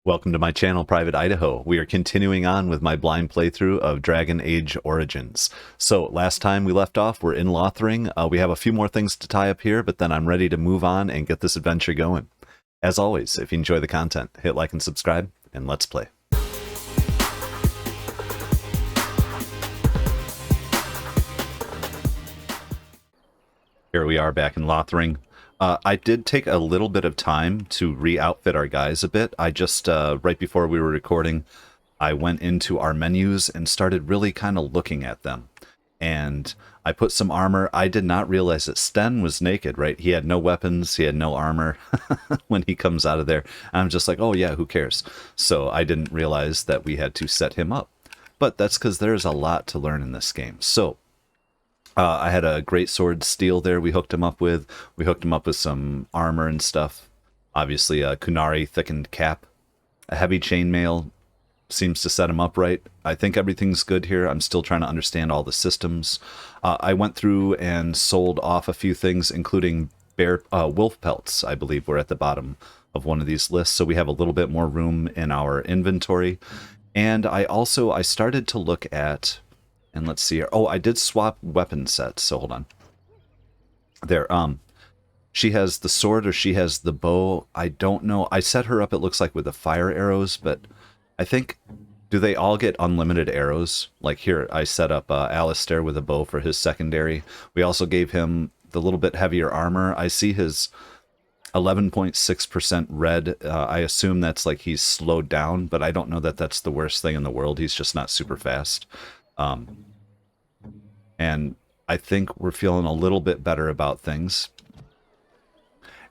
Welcome to my channel, Private Idaho. We are continuing on with my blind playthrough of Dragon Age Origins. So last time we left off, we're in Lothering. We have a few more things to tie up here, but then I'm ready to move on and get this adventure going. As always, if you enjoy the content, hit like and subscribe, and let's play. Here we are back in Lothering. I did take a little bit of time to re-outfit our guys a bit. I just, right before we were recording, I went into our menus and started really kind of looking at them. And I put some armor. I did not realize that Sten was naked, right? He had no weapons, he had no armor when he comes out of there. I'm just like, oh yeah, who cares? So I didn't realize that we had to set him up. But that's because there's a lot to learn in this game. So I had a great sword steel there we hooked him up with. We hooked him up with some armor and stuff. Obviously a Kunari thickened cap. A heavy chainmail seems to set him up right. I think everything's good here. I'm still trying to understand all the systems. I went through and sold off a few things, including wolf pelts, I believe were at the bottom of one of these lists. So we have a little bit more room in our inventory. And I started to look at... And let's see here. Oh, I did swap weapon sets, so hold on. There, she has the sword or she has the bow. I don't know. I set her up, it looks like, with the fire arrows, but I think, do they all get unlimited arrows? Like here, I set up Alistair with a bow for his secondary. We also gave him the little bit heavier armor. I see his 11.6% red. I assume that's like he's slowed down, but I don't know that that's the worst thing in the world. He's just not super fast. And I think we're feeling a little bit better about things.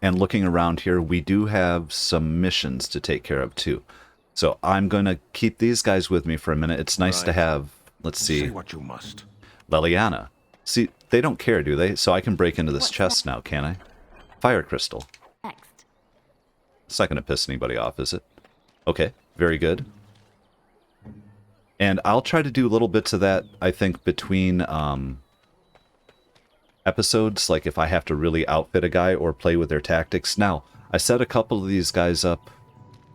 And looking around here, we do have some missions to take care of too. So I'm going to keep these guys with me for a minute. It's nice to have, let's see, say what you must. Leliana. See, they don't care, do they? So I can break into this chest now, can I? Fire crystal. Next. It's not going to piss anybody off, is it? Okay, very good. And I'll try to do little bits of that, I think, between episodes, like if I have to really outfit a guy or play with their tactics. Now, I set a couple of these guys up,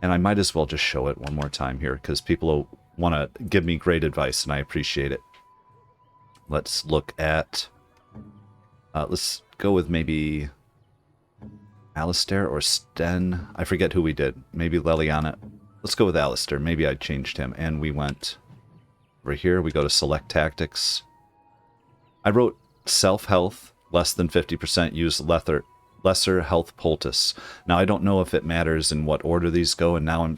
and I might as well just show it one more time here, because people want to give me great advice, and I appreciate it. Let's look at... let's go with maybe Alistair or Sten. I forget who we did. Maybe Leliana. Let's go with Alistair. Maybe I changed him, and we went... Over here, we go to select tactics. I wrote self-health, less than 50%, use lesser health poultice. Now, I don't know if it matters in what order these go, and now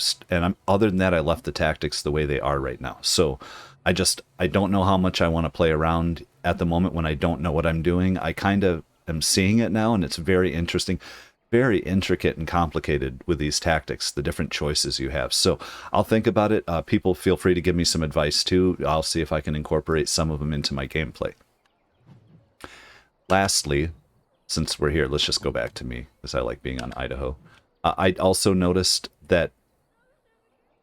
other than that, I left the tactics the way they are right now. So I don't know how much I want to play around at the moment when I don't know what I'm doing. I kind of am seeing it now, and it's very interesting. Very intricate and complicated with these tactics, the different choices you have. So I'll think about it. People feel free to give me some advice too. I'll see if I can incorporate some of them into my gameplay. Lastly, since we're here, let's just go back to me, because I like being on Idaho. I also noticed that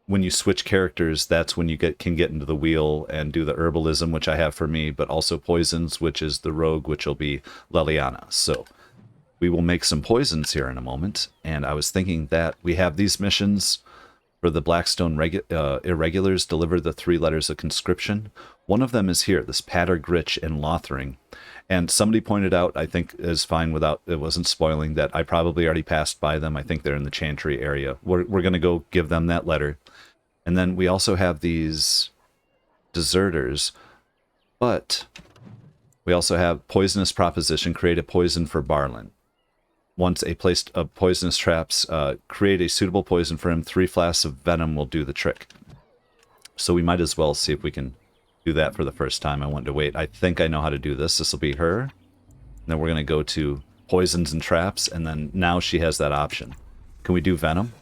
when you switch characters, that's when you can get into the wheel and do the herbalism, which I have for me, but also poisons, which is the rogue, which will be Leliana. So we will make some poisons here in a moment, and I was thinking that we have these missions for the Blackstone Irregulars, deliver the 3 letters of conscription. One of them is here, this Patter Gritch in Lothering. And somebody pointed out, I think is fine without, it wasn't spoiling, that I probably already passed by them. I think they're in the Chanter area. We're going to go give them that letter. And then we also have these deserters, but we also have poisonous proposition, create a poison for Barlin. Once placed of poisonous traps, create a suitable poison for him. 3 flasks of venom will do the trick. So we might as well see if we can do that for the first time. I wanted to wait. I think I know how to do this. This will be her. And then we're going to go to poisons and traps, and then now she has that option. Can we do venom?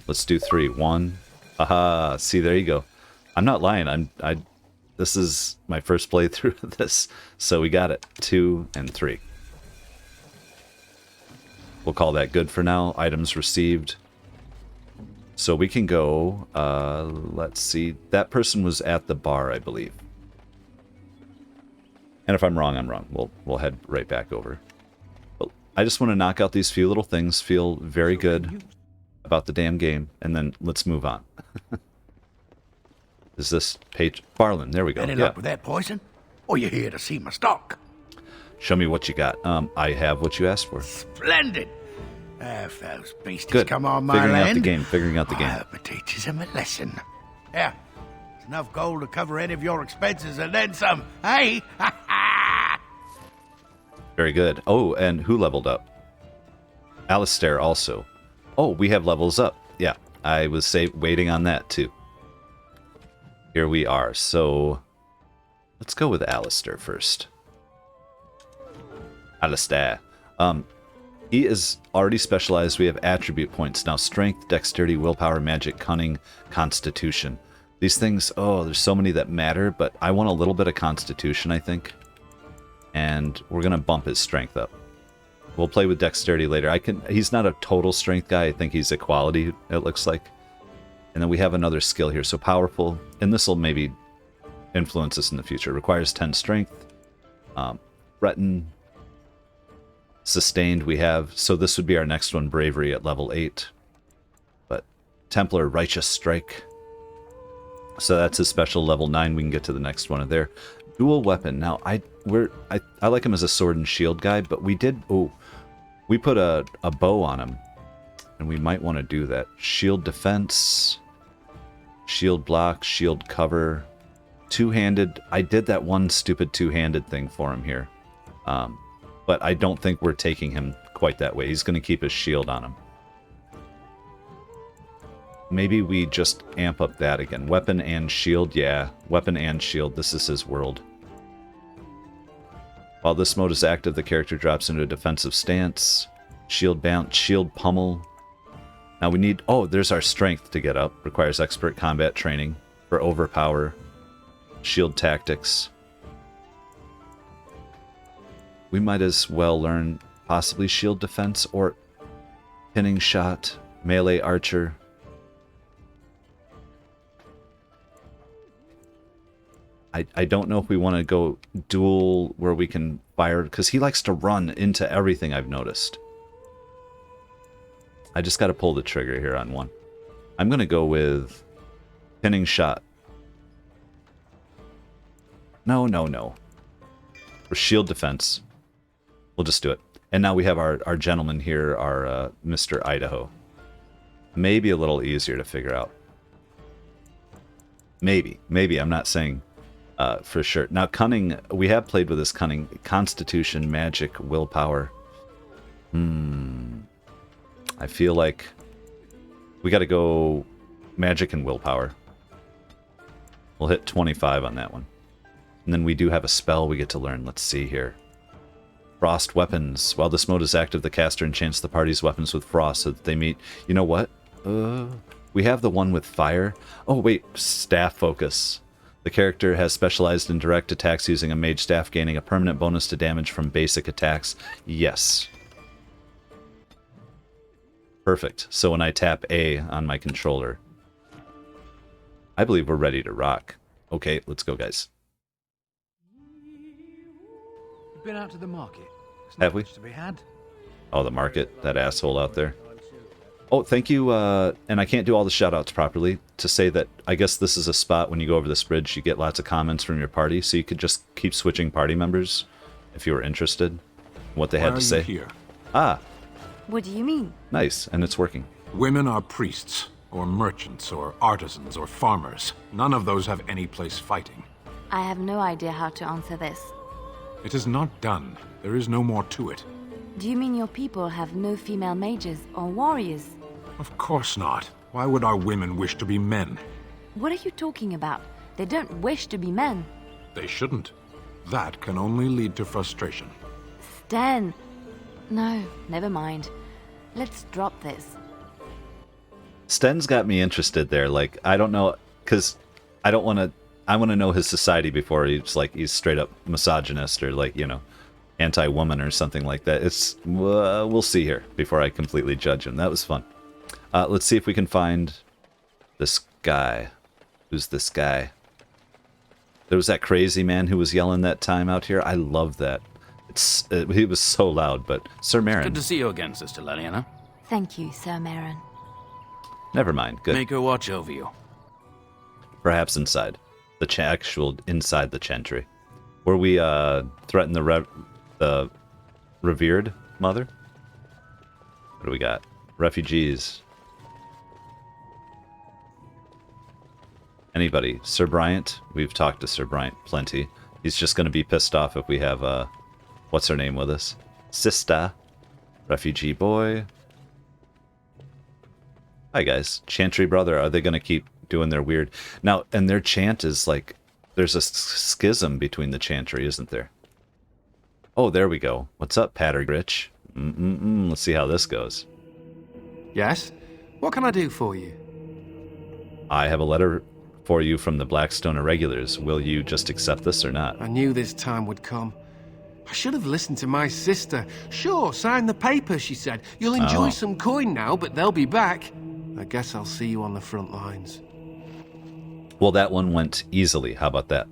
Let's do 3. 1. Aha! See, there you go. I'm not lying. This is my first playthrough of this, so we got it. 2 and 3. We'll call that good for now. Items received. So we can go, let's see. That person was at the bar, I believe. And if I'm wrong, I'm wrong. We'll head right back over. But I just want to knock out these few little things. Feel very good. about the damn game, and then let's move on. Is this page? Farland, there we go. Any luck with that poison? Or you here to see my stock? Show me what you got. I have what you asked for. Splendid! If those beasties Good. come on my Figuring land, out the game. Figuring out the game. I hope it teaches them a lesson. Yeah, it's enough gold to cover any of your expenses and then some. Hey! Very good. Oh, and who leveled up? Alistair also. Oh, we have levels up. Yeah, I was waiting on that too. Here we are. So let's go with Alistair first. Alistair. He is already specialized. We have attribute points now: strength, dexterity, willpower, magic, cunning, constitution. These things, oh, there's so many that matter, but I want a little bit of constitution, I think. And we're gonna bump his strength up. We'll play with dexterity later. He's not a total strength guy. I think he's a quality, it looks like. And then we have another skill here. So powerful, and this will maybe influence us in the future. Requires 10 strength. Threaten. Sustained we have. So this would be our next one, bravery at level 8. But Templar, righteous strike. So that's his special level 9. We can get to the next one of there. Dual weapon. Now I like him as a sword and shield guy, but we put a bow on him, and we might want to do that. Shield defense, shield block, shield cover, two-handed. I did that one stupid two-handed thing for him here, but I don't think we're taking him quite that way. He's going to keep his shield on him. Maybe we just amp up that again. Weapon and shield, yeah. Weapon and shield. This is his world. While this mode is active, the character drops into a defensive stance. Shield bounce, shield pummel. Now we need... Oh, there's our strength to get up. Requires expert combat training for overpower. Shield tactics. We might as well learn possibly shield defense or pinning shot, melee archer. I don't know if we want to go dual where we can fire, because he likes to run into everything, I've noticed. I just got to pull the trigger here on one. I'm going to go with pinning shot. No. For shield defense. We'll just do it. And now we have our gentleman here, our Mr. Idaho. Maybe a little easier to figure out. Maybe. I'm not saying... for sure. Now, cunning, we have played with this cunning. Constitution, magic, willpower. I feel like we got to go magic and willpower. We'll hit 25 on that one. And then we do have a spell we get to learn. Let's see here. Frost weapons. While this mode is active, the caster enchants the party's weapons with frost so that they meet... You know what? We have the one with fire. Oh, wait. Staff focus. The character has specialized in direct attacks using a mage staff, gaining a permanent bonus to damage from basic attacks. Yes. Perfect. So when I tap A on my controller, I believe we're ready to rock. Okay, let's go, guys. You've been out to the market. Have we? To be had. Oh, the market. That asshole out there. Oh, thank you, and I can't do all the shoutouts properly, to say that I guess this is a spot when you go over this bridge, you get lots of comments from your party, so you could just keep switching party members if you were interested in what they had to say. Here? Ah, What do you mean? nice, and it's working. Women are priests, or merchants, or artisans, or farmers. None of those have any place fighting. I have no idea how to answer this. It is not done. There is no more to it. Do you mean your people have no female mages or warriors? Of course not. Why would our women wish to be men? What are you talking about? They don't wish to be men. They shouldn't. That can only lead to frustration. Stan! No, never mind. Let's drop this. Sten's got me interested there, like, I don't know, because I want to know his society before he's straight up misogynist or, like, you know, anti-woman or something like that. It's we'll see here before I completely judge him. That was fun. Let's see if we can find this guy. Who's this guy? There was that crazy man who was yelling that time out here. I love that. He was so loud, but Sir Marin. Good to see you again, Sister Leliana. Thank you, Sir Marin. Never mind. Good. Make her watch over you. Perhaps inside. The actual inside the Chantry. Where we threaten the revered mother? What do we got? Refugees. Anybody? Sir Bryant? We've talked to Sir Bryant plenty. He's just going to be pissed off if we have, what's her name with us? Sista. Refugee boy. Hi, guys. Chantry brother, are they going to keep doing their weird... Now, and their chant is like... There's a schism between the Chantry, isn't there? Oh, there we go. What's up, Pattergrich? Let's see how this goes. Yes? What can I do for you? I have a letter for you from the Blackstone Irregulars. Will you just accept this or not? I knew this time would come. I should have listened to my sister. Sure, sign the paper, she said. You'll enjoy some coin now, but they'll be back. I guess I'll see you on the front lines. Well, that one went easily. How about that?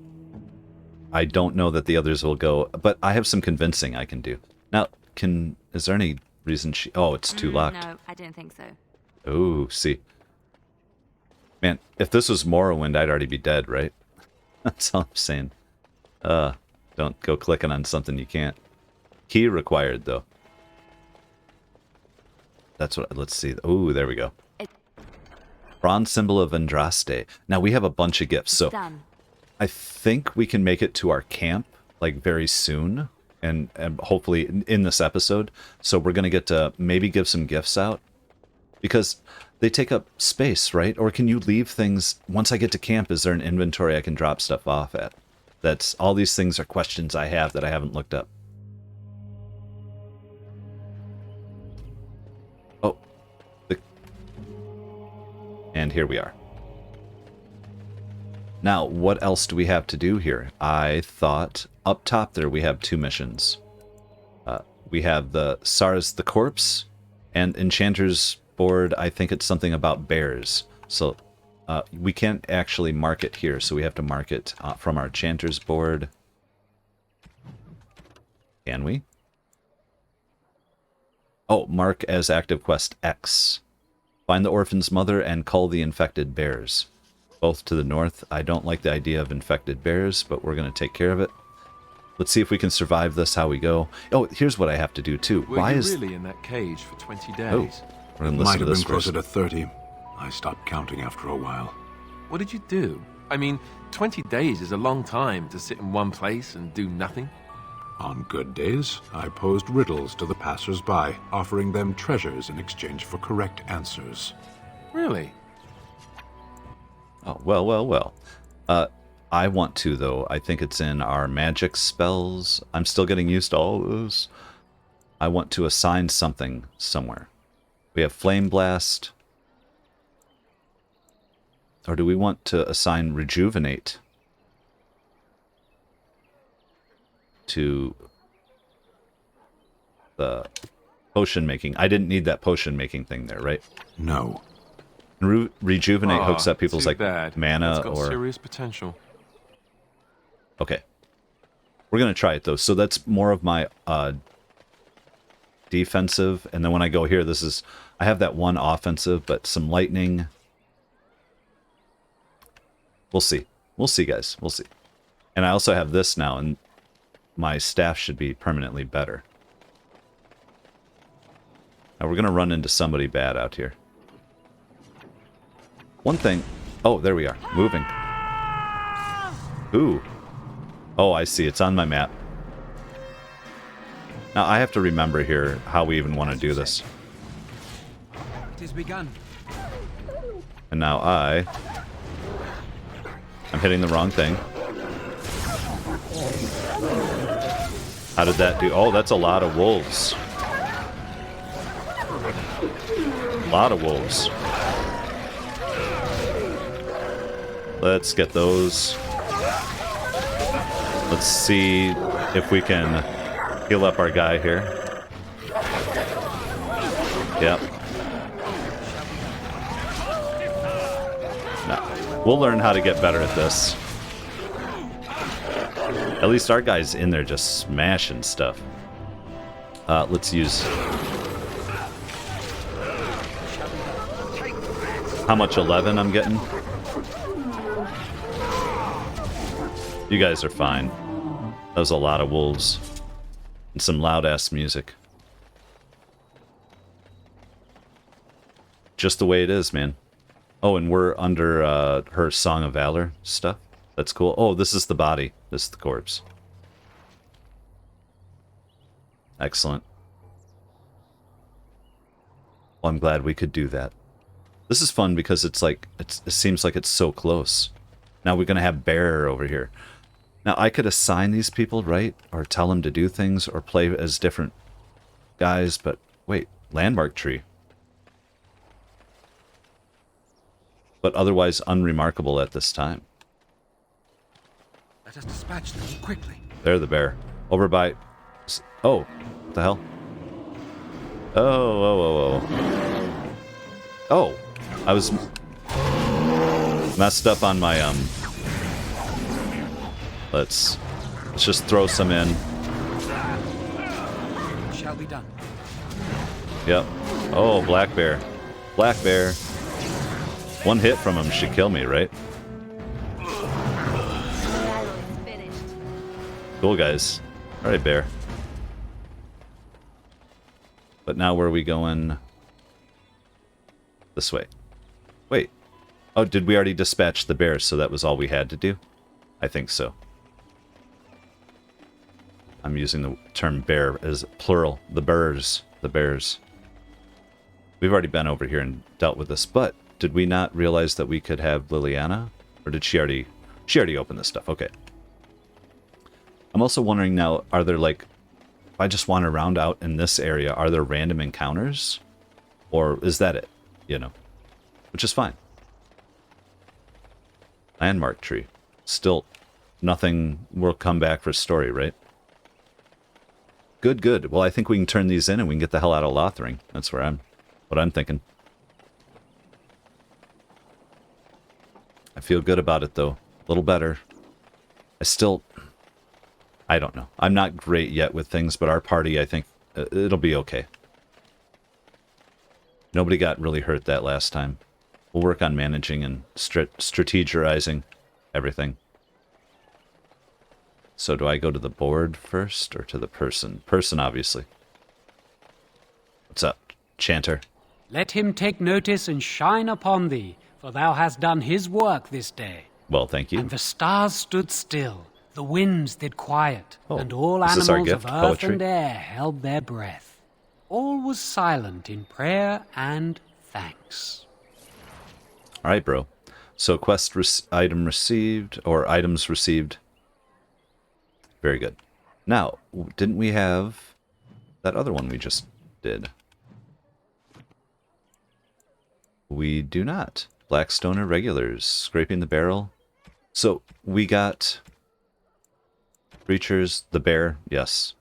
I don't know that the others will go, but I have some convincing I can do. Now, is there any reason she... Oh, it's too locked. No, I don't think so. Oh, see. Man, if this was Morrowind, I'd already be dead, right? That's all I'm saying. Don't go clicking on something you can't. Key required, though. That's what... Let's see. Oh, there we go. Bronze symbol of Andraste. Now, we have a bunch of gifts, so... Done. I think we can make it to our camp, like, very soon. And hopefully in this episode. So we're going to get to maybe give some gifts out. Because they take up space, right? Or can you leave things... Once I get to camp, is there an inventory I can drop stuff off at? That's... All these things are questions I have that I haven't looked up. Oh. And here we are. Now, what else do we have to do here? I thought up top there we have 2 missions. We have the SARS the Corpse and Enchanter's board. I think it's something about bears. So we can't actually mark it here, so we have to mark it from our Chanter's board. Can we? Oh, mark as active quest X. Find the orphan's mother and cull the infected bears. Both to the north. I don't like the idea of infected bears, but we're going to take care of it. Let's see if we can survive this, how we go. Oh, here's what I have to do, too. Were you really in that cage for 20 days? Oh, we're going to Might listen to have this been closer first. to 30. I stopped counting after a while. What did you do? I mean, 20 days is a long time to sit in one place and do nothing. On good days, I posed riddles to the passers-by, offering them treasures in exchange for correct answers. Really? Oh, well. I want to, though. I think it's in our magic spells. I'm still getting used to all those. I want to assign something somewhere. We have Flame Blast. Or do we want to assign Rejuvenate to the potion making? I didn't need that potion making thing there, right? No. Rejuvenate hooks up people's too like bad. mana It's got or... serious potential. Okay. We're going to try it, though. So that's more of my defensive. And then when I go here, this is... I have that one offensive, but some lightning. We'll see. We'll see, guys. We'll see. And I also have this now, and my staff should be permanently better. Now we're going to run into somebody bad out here. One thing... Oh, there we are. Moving. Ooh. Oh, I see. It's on my map. Now, I have to remember here how we even want to do this. It has begun. And now I'm hitting the wrong thing. How did that do? Oh, that's a lot of wolves. A lot of wolves. Let's get those. Let's see if we can heal up our guy here. Yep. No. We'll learn how to get better at this. At least our guy's in there just smashing stuff. Let's use... how much 11 I'm getting. You guys are fine. That was a lot of wolves. And some loud-ass music. Just the way it is, man. Oh, and we're under her Song of Valor stuff. That's cool. Oh, this is the body. This is the corpse. Excellent. Well, I'm glad we could do that. This is fun because it's like, it seems like it's so close. Now we're going to have Bear over here. Now, I could assign these people, right? Or tell them to do things, or play as different guys, but wait, landmark tree. But otherwise unremarkable at this time. Let us dispatch them quickly. There, the bear. Over by... Oh, what the hell? Oh. Oh, I was messed up on my, Let's just throw some in. Shall be done. Yep. Oh, black bear. Black bear. One hit from him should kill me, right? Cool, guys. Alright, bear. But now where are we going? This way. Wait. Oh, did we already dispatch the bears, so that was all we had to do? I think so. I'm using the term bear as plural. The bears. The bears. We've already been over here and dealt with this, but did we not realize that we could have Liliana? Or did she already... She already opened this stuff. Okay. I'm also wondering now, are there like... If I just wander around out in this area, are there random encounters? Or is that it? You know? Which is fine. Landmark tree. Still, nothing will come back for story, right? Good, good. Well, I think we can turn these in and we can get the hell out of Lothering. That's what I'm thinking. I feel good about it, though. A little better. I don't know. I'm not great yet with things, but our party, I think, it'll be okay. Nobody got really hurt that last time. We'll work on managing and strategizing everything. So do I go to the board first or to the person? Person, obviously. What's up, Chanter? Let him take notice and shine upon thee, for thou hast done his work this day. Well, thank you. And the stars stood still, the winds did quiet, and all is this our animals gift, of earth poetry? and air held their breath. All was silent in prayer and thanks. All right, bro. So item received, or items received. Very good. Now, didn't we have that other one we just did? We do not. Blackstone Irregulars, scraping the barrel. So, we got creatures, the bear, yes.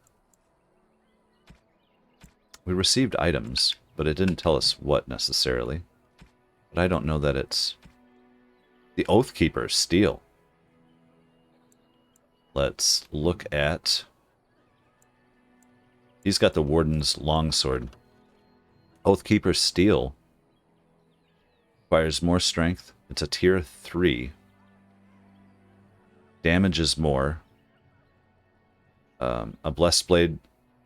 We received items, but it didn't tell us what necessarily. But I don't know that it's... The Oathkeeper, steel. Let's look at... He's got the Warden's longsword. Oathkeeper steel. Requires more strength. It's a tier 3. Damage is more. A blessed blade.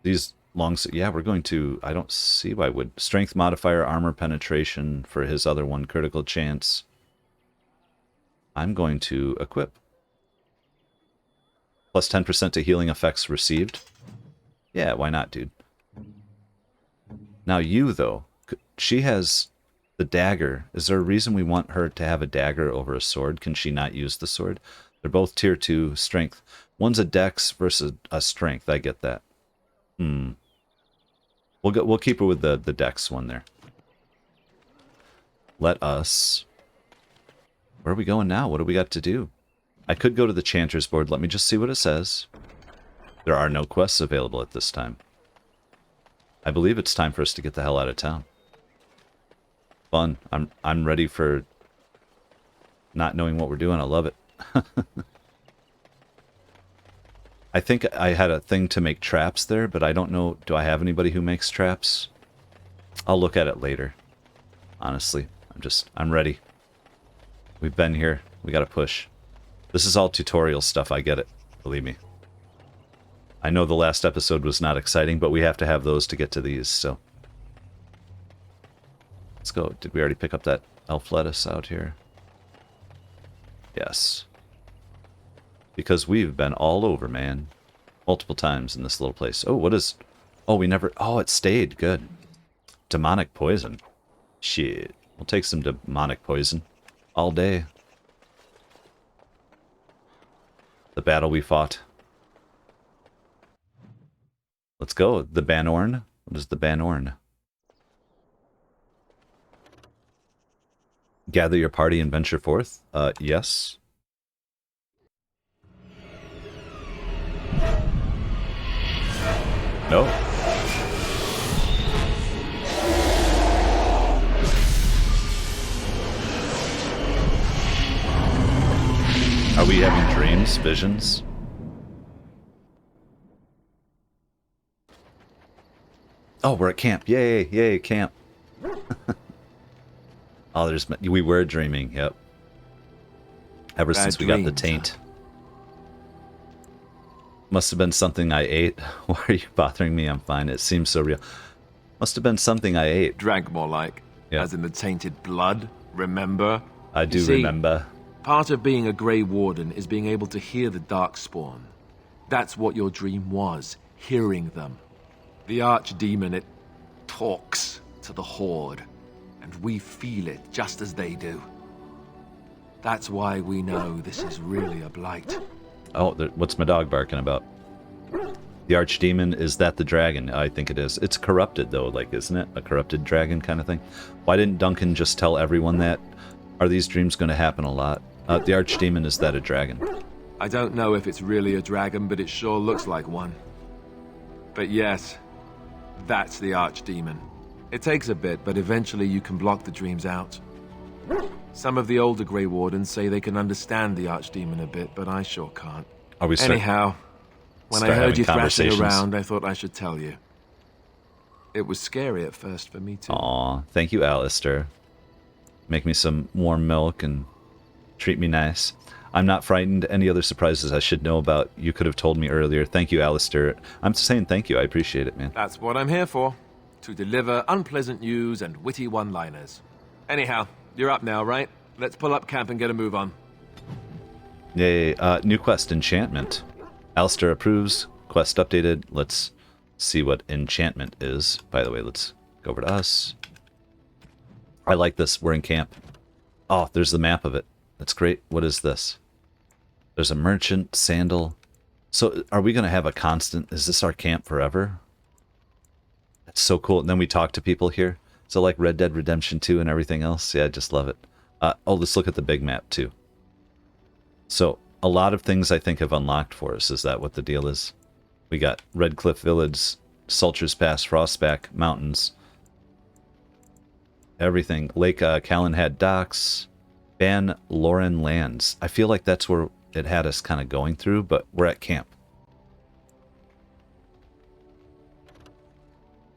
These longs... Yeah, we're going to... I don't see why would... Strength modifier, armor penetration for his other one. Critical chance. I'm going to equip. Plus 10% to healing effects received. Yeah, why not, dude? Now you, though. She has the dagger. Is there a reason we want her to have a dagger over a sword? Can she not use the sword? They're both tier 2 strength. One's a dex versus a strength. I get that. We'll keep her with the dex one there. Let us... Where are we going now? What do we got to do? I could go to the Chanter's board. Let me just see what it says. There are no quests available at this time. I believe it's time for us to get the hell out of town. Fun. I'm ready for not knowing what we're doing. I love it. I think I had a thing to make traps there, but I don't know. Do I have anybody who makes traps? I'll look at it later. Honestly. I'm ready. We've been here. We gotta push. This is all tutorial stuff, I get it. Believe me. I know the last episode was not exciting, but we have to have those to get to these, so. Let's go. Did we already pick up that elf lettuce out here? Yes. Because we've been all over, man. Multiple times in this little place. Oh, what is... Oh, we never... Oh, it stayed. Good. Demonic poison. Shit. We'll take some demonic poison. All day. The battle we fought. Let's go. The Banorn. What is the Banorn? Gather your party and venture forth? Yes. No. Are we having dreams, visions? Oh, we're at camp. Yay, yay, camp. Oh, we were dreaming, yep. Ever since we got the taint. Must have been something I ate. Why are you bothering me? I'm fine. It seems so real. Must have been something I ate. Drank more like. Yep. As in the tainted blood, remember? I do remember. Part of being a Grey Warden is being able to hear the Darkspawn. That's what your dream was, hearing them. The Archdemon, it talks to the Horde, and we feel it just as they do. That's why we know this is really a blight. Oh, what's my dog barking about? The Archdemon, is that the dragon? I think it is. It's corrupted, though, like, isn't it? A corrupted dragon kind of thing? Why didn't Duncan just tell everyone that? Are these dreams going to happen a lot? The Archdemon, is that a dragon? I don't know if it's really a dragon, but it sure looks like one. But yes, that's the Archdemon. It takes a bit, but eventually you can block the dreams out. Some of the older Grey Wardens say they can understand the Archdemon a bit, but I sure can't. Are we Anyhow, when I heard you thrashing around, I thought I should tell you. It was scary at first for me too. Aw, thank you, Alistair. Make me some warm milk and treat me nice. I'm not frightened. Any other surprises I should know about? You could have told me earlier. Thank you, Alistair. I'm saying thank you. I appreciate it, man. That's what I'm here for. To deliver unpleasant news and witty one-liners. Anyhow, you're up now, right? Let's pull up camp and get a move on. Yay. New quest, Enchantment. Alistair approves. Quest updated. Let's see what Enchantment is. By the way, let's go over to us. I like this. We're in camp. Oh, there's the map of it. That's great. What is this? There's a merchant, Sandal. So are we going to have a constant? Is this our camp forever? That's so cool. And then we talk to people here. So like Red Dead Redemption 2 and everything else. Yeah, I just love it. Oh, let's look at the big map too. So a lot of things I think have unlocked for us. Is that what the deal is? We got Red Cliff Village, Sulcher's Pass, Frostback Mountains. Everything. Lake Callanhead Docks. Ban Lauren Lands. I feel like that's where it had us kind of going through, but we're at camp.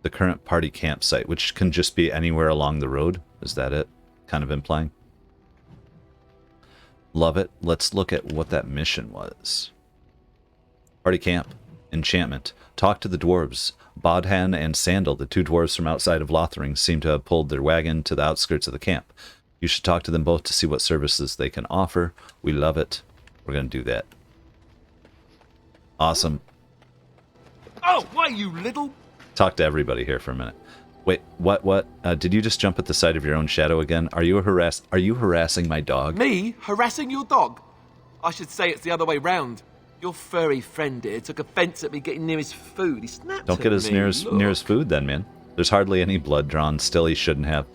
The current party campsite, which can just be anywhere along the road. Is that it? Kind of implying. Love it. Let's look at what that mission was. Party camp. Enchantment. Talk to the dwarves. Bodhan and Sandal, the two dwarves from outside of Lothering, seem to have pulled their wagon to the outskirts of the camp. You should talk to them both to see what services they can offer. We love it. We're going to do that. Awesome. Oh, why, you little... Talk to everybody here for a minute. Wait, what? Did you just jump at the sight of your own shadow again? Are you harassing my dog? Me? Harassing your dog? I should say it's the other way round. Your furry friend here took offense at me getting near his food. He snapped Don't get at as me. near his food then, man. There's hardly any blood drawn. Still, he shouldn't have.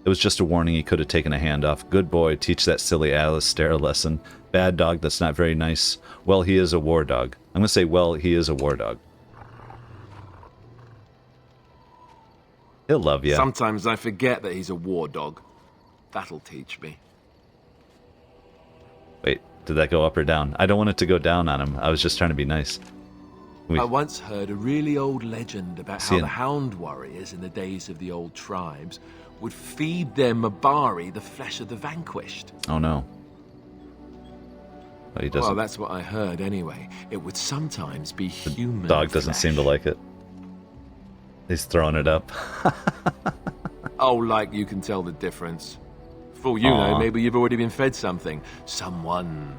It was just a warning. He could have taken a hand off. Good boy. Teach that silly Alistair a lesson. Bad dog. That's not very nice. Well, he is a war dog. I'm going to say, well, he is a war dog. He'll love you. Sometimes I forget that he's a war dog. That'll teach me. Wait, did that go up or down? I don't want it to go down on him. I was just trying to be nice. I once heard a really old legend about how the Hound warriors in the days of the old tribes would feed their Mabari the flesh of the vanquished. Oh no. Oh, he doesn't. Well, that's what I heard anyway. It would sometimes be human Dog doesn't flesh. seem to like it. He's throwing it up. Oh, like you can tell the difference. For all you know, maybe you've already been fed something. Someone.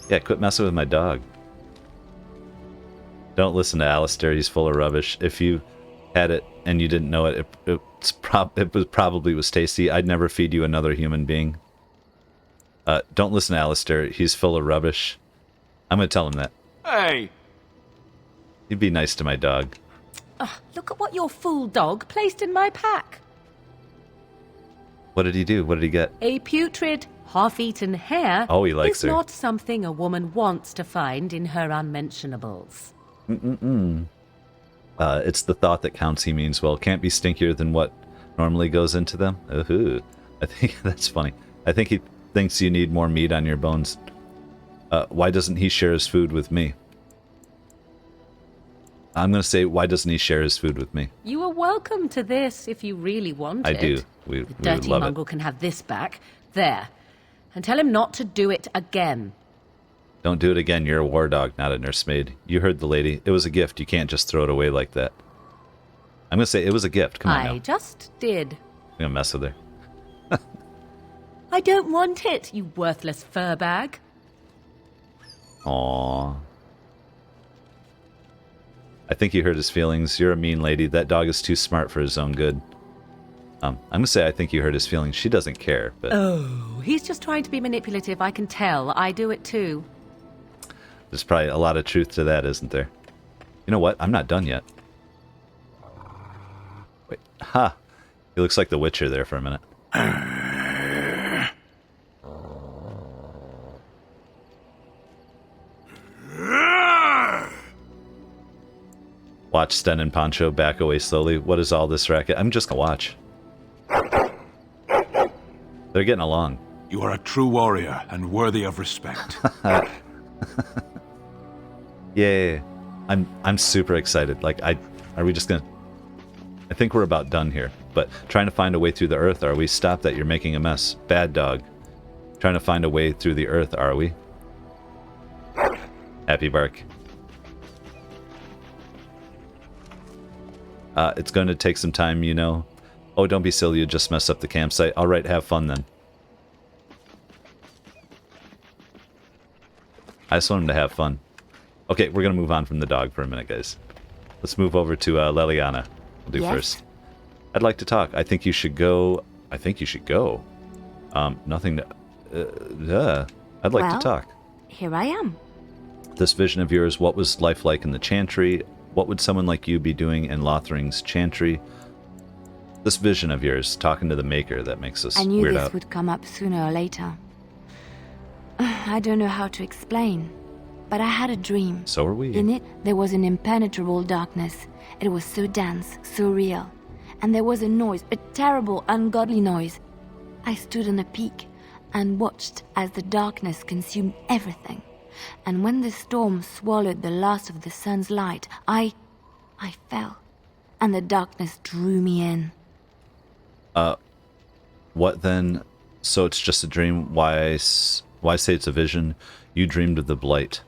Yeah, quit messing with my dog. Don't listen to Alistair. He's full of rubbish. If you had it and you didn't know it, it probably was tasty. I'd never feed you another human being. Don't listen to Alistair. He's full of rubbish. I'm going to tell him that. Hey! He'd be nice to my dog. Look at what your fool dog placed in my pack. What did he do? What did he get? A putrid, half-eaten hare Oh, he likes is her. not something a woman wants to find in her unmentionables. It's the thought that counts, he means. Well, can't be stinkier than what normally goes into them. Ooh, I think that's funny. I think he thinks you need more meat on your bones. Why doesn't he share his food with me? I'm going to say, why doesn't he share his food with me? You are welcome to this if you really want I it. do. We The would dirty love mongrel it. can have this back. There. And tell him not to do it again. Don't do it again. You're a war dog, not a nursemaid. You heard the lady. It was a gift. You can't just throw it away like that. I'm going to say it was a gift. Come on now. I just did. I'm going to mess with her. I don't want it, you worthless fur bag. Aww. I think you hurt his feelings. You're a mean lady. That dog is too smart for his own good. I'm going to say I think you hurt his feelings. She doesn't care, but... Oh, he's just trying to be manipulative, I can tell. I do it too. There's probably a lot of truth to that, isn't there? You know what? I'm not done yet. Wait. Ha! He looks like the Witcher there for a minute. Watch Sten and Pancho back away slowly. What is all this racket? I'm just gonna watch. They're getting along. You are a true warrior and worthy of respect. Yay. I'm super excited. Like, are we just gonna... I think we're about done here. But trying to find a way through the earth, are we? Stop that, you're making a mess. Bad dog. Trying to find a way through the earth, are we? Happy bark. It's going to take some time, you know. Oh, don't be silly, you just mess up the campsite. Alright, have fun then. I just want him to have fun. Okay, we're going to move on from the dog for a minute, guys. Let's move over to Leliana. We'll do Yes? first. I'd like to talk. I think you should go. I think you should go. Nothing to... I'd like to Well, talk. Here I am. This vision of yours, what was life like in the Chantry? What would someone like you be doing in Lothering's Chantry? This vision of yours, talking to the Maker, that makes us I knew weird this out. would come up sooner or later. I don't know how to explain, but I had a dream. So are we. In it, there was an impenetrable darkness. It was so dense, so real. And there was a noise, a terrible, ungodly noise. I stood on a peak and watched as the darkness consumed everything. And when the storm swallowed the last of the sun's light, I fell. And the darkness drew me in. What then? So it's just a dream? Why say it's a vision? You dreamed of the blight.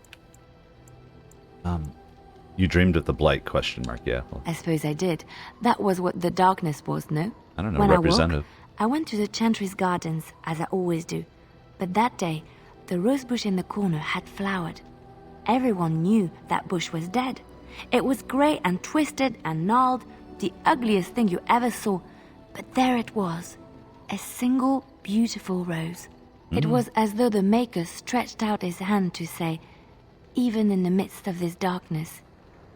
You dreamed of the blight, question mark, yeah. Well, I suppose I did. That was what the darkness was, no? I don't know, When representative. I went to the Chantry's gardens, as I always do. But that day, the rose bush in the corner had flowered. Everyone knew that bush was dead. It was grey and twisted and gnarled, the ugliest thing you ever saw. But there it was, a single beautiful rose. It was as though the Maker stretched out his hand to say, even in the midst of this darkness,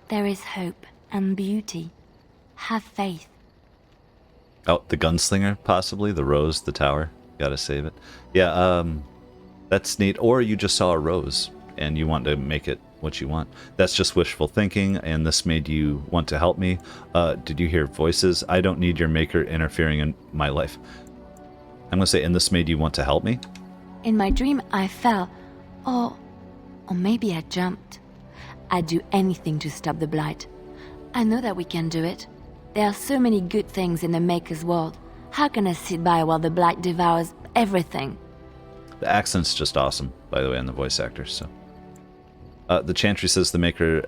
there is hope and beauty. Have faith. Oh, the gunslinger, possibly? The rose, the tower. Gotta save it. Yeah, that's neat. Or you just saw a rose, and you want to make it what you want. That's just wishful thinking, and this made you want to help me. Did you hear voices? I don't need your Maker interfering in my life. I'm gonna say, and this made you want to help me? In my dream, I fell. Or maybe I jumped. I'd do anything to stop the blight. I know that we can do it. There are so many good things in the Maker's world. How can I sit by while the Blight devours everything? The accent's just awesome, by the way, on the voice actors. So, the Chantry says the Maker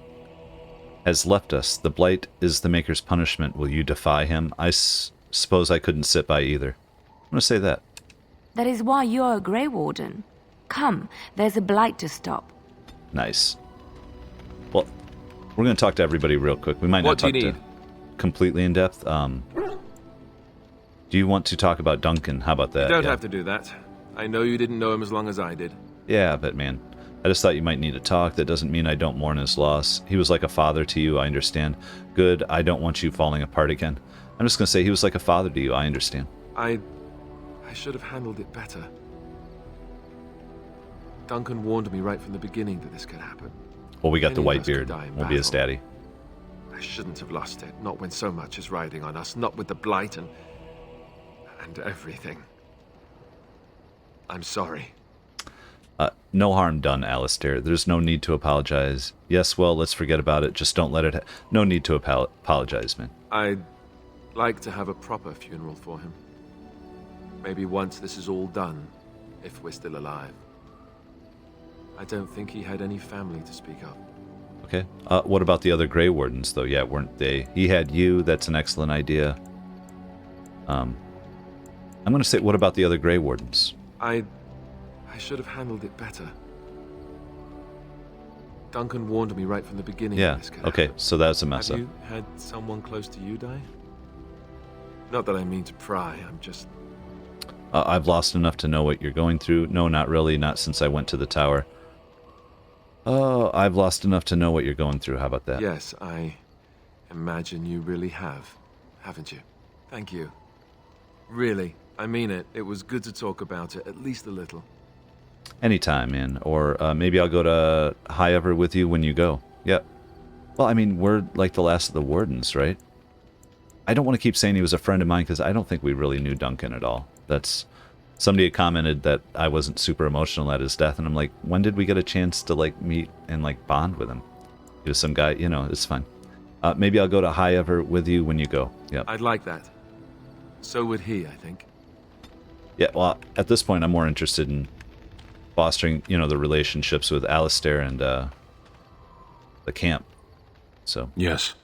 has left us. The Blight is the Maker's punishment. Will you defy him? I suppose I couldn't sit by either. I'm going to say that. That is why you're a Grey Warden. Come, there's a Blight to stop. Nice. Well, we're going to talk to everybody real quick. We might not talk to completely in depth. Do you want to talk about Duncan? How about that? You don't have to do that. I know you didn't know him as long as I did. Yeah, but man, I just thought you might need to talk. That doesn't mean I don't mourn his loss. He was like a father to you, I understand. Good, I don't want you falling apart again. I'm just going to say he was like a father to you, I understand. I should have handled it better. Duncan warned me right from the beginning that this could happen. Well, we got Any the of white us could beard. die in We'll be his battle. daddy. I shouldn't have lost it, not when so much is riding on us, not with the Blight and everything. I'm sorry. No harm done, Alistair. There's no need to apologize. Yes, well, let's forget about it. Just don't let it... No need to apologize, man. I'd like to have a proper funeral for him. Maybe once this is all done, if we're still alive. I don't think he had any family to speak of. Okay. What about the other Grey Wardens, though? Yeah, weren't they? He had you. That's an excellent idea. I'm going to say, what about the other Grey Wardens? I should have handled it better. Duncan warned me right from the beginning. Yeah, that this could okay, happen. so that's a mess Have up. you had someone close to you die? Not that I mean to pry, I'm just... I've lost enough to know what you're going through. No, not really, not since I went to the tower. Oh, I've lost enough to know what you're going through. How about that? Yes, I imagine you really have, haven't you? Thank you. Really, I mean it. It was good to talk about it, at least a little. Anytime, man. Or maybe I'll go to High Ever with you when you go. Yep. Well, I mean, we're like the last of the Wardens, right? I don't want to keep saying he was a friend of mine because I don't think we really knew Duncan at all. That's... Somebody had commented that I wasn't super emotional at his death, and I'm like, when did we get a chance to, like, meet and, like, bond with him? He was some guy, you know, it's fine. Maybe I'll go to High Ever with you when you go. Yep. I'd like that. So would he, I think. Yeah, well, at this point, I'm more interested in fostering, you know, the relationships with Alistair and the camp. So. Yes.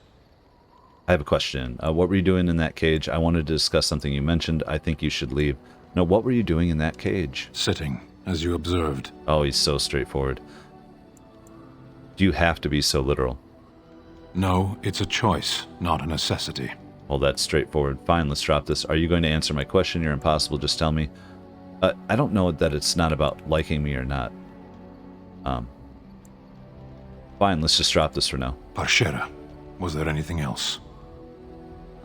I have a question. What were you doing in that cage? I wanted to discuss something you mentioned. I think you should leave. No, what were you doing in that cage? Sitting, as you observed. Oh, he's so straightforward. Do you have to be so literal? No, it's a choice, not a necessity. Well, that's straightforward. Fine, let's drop this. Are you going to answer my question? You're impossible. Just tell me. I don't know that it's not about liking me or not. Fine, let's just drop this for now. Parshera, was there anything else?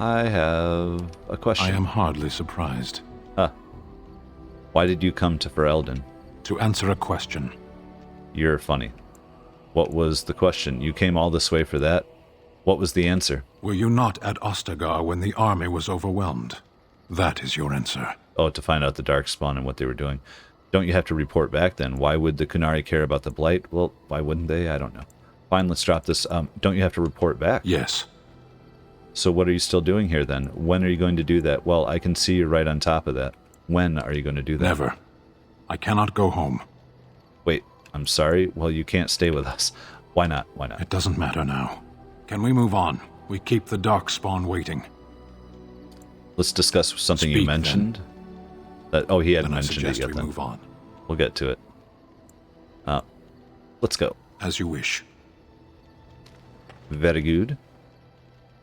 I have a question. I am hardly surprised. Why did you come to Ferelden? To answer a question. You're funny. What was the question? You came all this way for that? What was the answer? Were you not at Ostagar when the army was overwhelmed? That is your answer. Oh, to find out the Darkspawn and what they were doing. Don't you have to report back then? Why would the Kunari care about the Blight? Well, why wouldn't they? I don't know. Fine, let's drop this. Don't you have to report back? Yes. So what are you still doing here then? When are you going to do that? Well, I can see you're right on top of that. When are you going to do that? Never. I cannot go home. Wait, I'm sorry? Well, you can't stay with us. Why not? Why not? It doesn't matter now. Can we move on? We keep the Darkspawn waiting. Let's discuss something you Speak, mentioned. Oh, he hadn't Then I mentioned it suggest yet we then. move on. We'll get to it. Let's go. As you wish. Very good.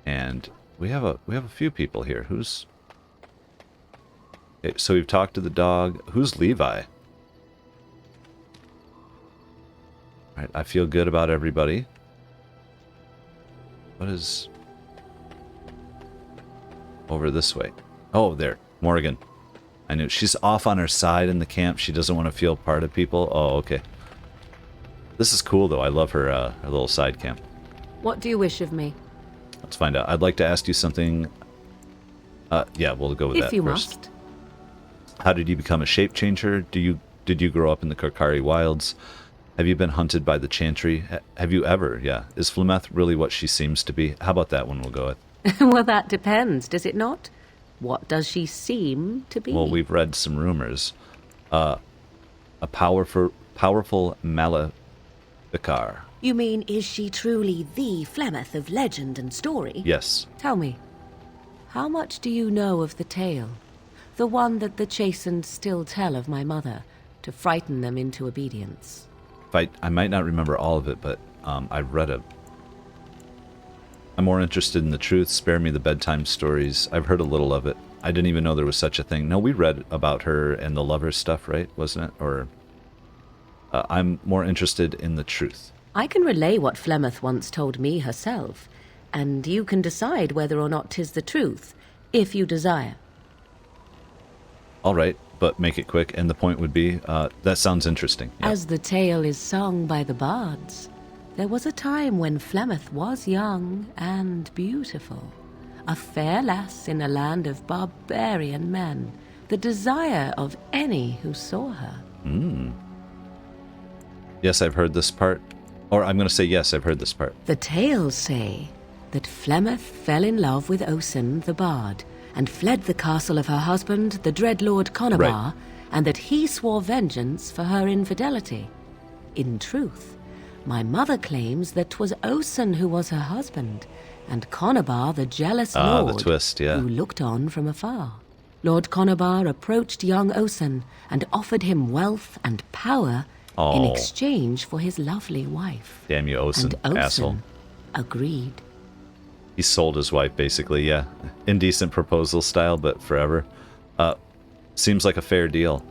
And we have a few people here. Who's... Okay, so we've talked to the dog. Who's Levi? Alright, I feel good about everybody. What is... over this way? Oh, there. Morgan. I knew. She's off on her side in the camp. She doesn't want to feel part of people. Oh, okay. This is cool, though. I love her little side camp. What do you wish of me? Let's find out. I'd like to ask you something. Yeah, we'll go with that If you first. must. How did you become a shape changer? Did you grow up in the Korkari wilds? Have you been hunted by the Chantry? Have you ever? Yeah. Is Flemeth really what she seems to be? How about that one we'll go with? Well, that depends, does it not? What does she seem to be? Well, we've read some rumors. A powerful Maleficar. You mean, is she truly the Flemeth of legend and story? Yes. Tell me, how much do you know of the tale? The one that the chastened still tell of my mother, to frighten them into obedience. I might not remember all of it, but I've read it. I'm more interested in the truth. Spare me the bedtime stories. I've heard a little of it. I didn't even know there was such a thing. No, we read about her and the lover stuff, right? Wasn't it? Or I'm more interested in the truth. I can relay what Flemeth once told me herself, and you can decide whether or not 'tis the truth, if you desire. All right, but make it quick. And the point would be, that sounds interesting. Yeah. As the tale is sung by the bards, there was a time when Flemeth was young and beautiful, a fair lass in a land of barbarian men, the desire of any who saw her. Yes, I've heard this part. Or I'm going to say yes, I've heard this part. The tales say that Flemeth fell in love with Osen the bard, and fled the castle of her husband, the dread Lord Conobar, Right. and that he swore vengeance for her infidelity. In truth, my mother claims that 'twas Osen who was her husband, and Conobar the jealous lord the twist, yeah. who looked on from afar. Lord Conobar approached young Osen and offered him wealth and power in Oh. exchange for his lovely wife. Damn you, Osen, And Osen asshole. agreed. He sold his wife, basically, yeah. Indecent proposal style, but forever. Seems like a fair deal.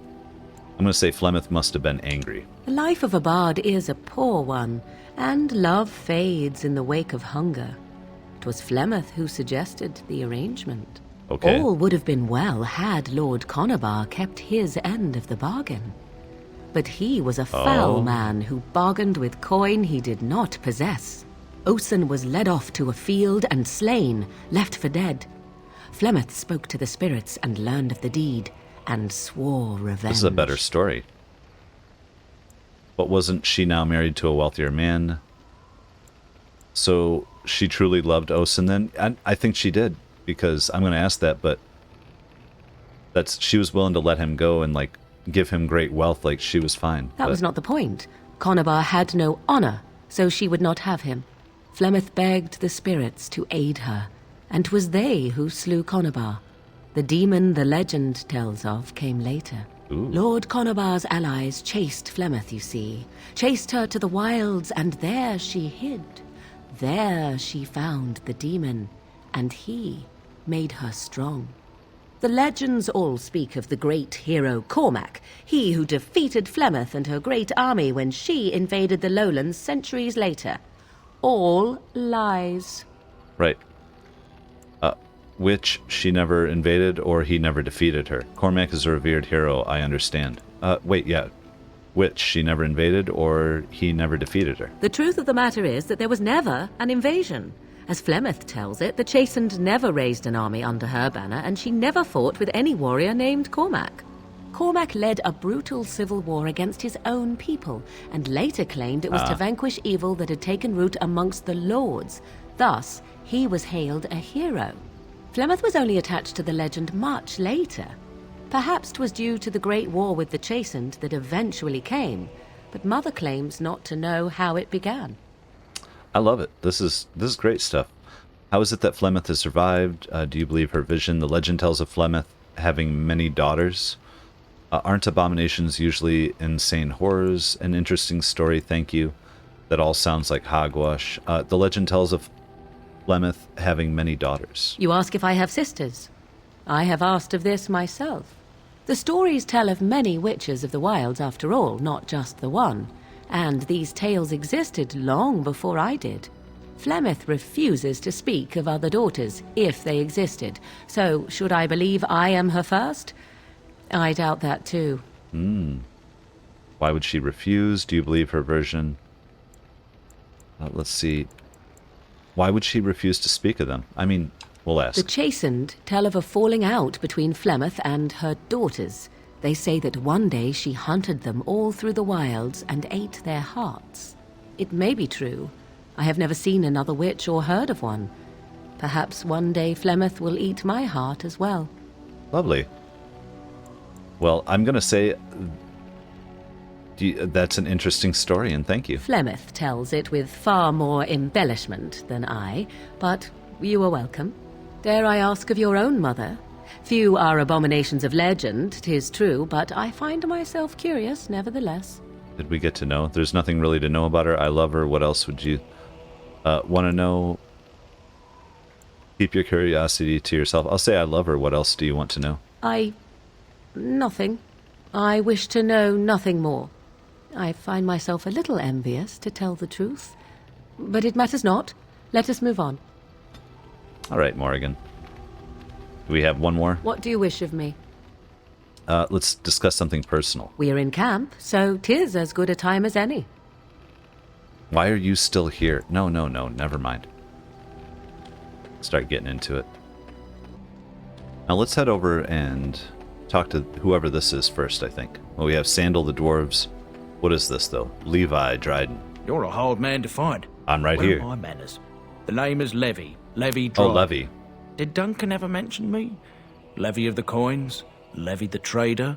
I'm going to say Flemeth must have been angry. The life of a bard is a poor one, and love fades in the wake of hunger. 'Twas Flemeth who suggested the arrangement. Okay. All would have been well had Lord Conobar kept his end of the bargain. But he was a foul Oh. man who bargained with coin he did not possess. Osen was led off to a field and slain, left for dead. Flemeth spoke to the spirits and learned of the deed, and swore revenge. This is a better story. But wasn't she now married to a wealthier man? So she truly loved Osen then? I think she did, because I'm going to ask that, but she was willing to let him go and, like, give him great wealth, like she was fine. That But- was not the point. Conobar had no honor, so she would not have him. Flemeth begged the spirits to aid her, and 'twas they who slew Conobar. The demon the legend tells of came later. Ooh. Lord Conobar's allies chased Flemeth, you see. Chased her to the wilds, and there she hid. There she found the demon, and he made her strong. The legends all speak of the great hero Cormac, he who defeated Flemeth and her great army when she invaded the lowlands centuries later. All lies. Right. Which she never invaded or he never defeated her. Cormac is a revered hero, I understand. Which she never invaded or he never defeated her. The truth of the matter is that there was never an invasion. As Flemeth tells it, the Chastened never raised an army under her banner, and she never fought with any warrior named Cormac. Cormac led a brutal civil war against his own people, and later claimed it was to vanquish evil that had taken root amongst the lords. Thus, he was hailed a hero. Flemeth was only attached to the legend much later. Perhaps 'twas due to the great war with the Chastened that eventually came, but Mother claims not to know how it began. I love it. This is great stuff. How is it that Flemeth has survived? Do you believe her vision? The legend tells of Flemeth having many daughters. Aren't abominations usually insane horrors? An interesting story, thank you. That all sounds like hogwash. The legend tells of Flemeth having many daughters. You ask if I have sisters. I have asked of this myself. The stories tell of many witches of the wilds, after all, not just the one. And these tales existed long before I did. Flemeth refuses to speak of other daughters, if they existed. So, should I believe I am her first? I doubt that too. Why would she refuse? Do you believe her version? Let's see. Why would she refuse to speak of them? I mean, we'll ask. The Chastened tell of a falling out between Flemeth and her daughters. They say that one day she hunted them all through the wilds and ate their hearts. It may be true. I have never seen another witch or heard of one. Perhaps one day Flemeth will eat my heart as well. Lovely. Well, I'm going to say that's an interesting story, and thank you. Flemeth tells it with far more embellishment than I, but you are welcome. Dare I ask of your own mother? Few are abominations of legend, 'tis true, but I find myself curious nevertheless. Did we get to know? There's nothing really to know about her. I love her. What else would you want to know? Keep your curiosity to yourself. I'll say I love her. What else do you want to know? Nothing. I wish to know nothing more. I find myself a little envious, to tell the truth. But it matters not. Let us move on. All right, Morrigan. Do we have one more? What do you wish of me? Let's discuss something personal. We're in camp, so 'tis as good a time as any. Why are you still here? No, never mind. Start getting into it. Now let's head over and talk to whoever this is first, I think. Well, we have Sandal the Dwarves. What is this, though? Levi Dryden. You're a hard man to find. I'm right Where here. are my manners? The name is Levi. Levi Dryden. Oh, Levi. Did Duncan ever mention me? Levi of the coins? Levi the trader?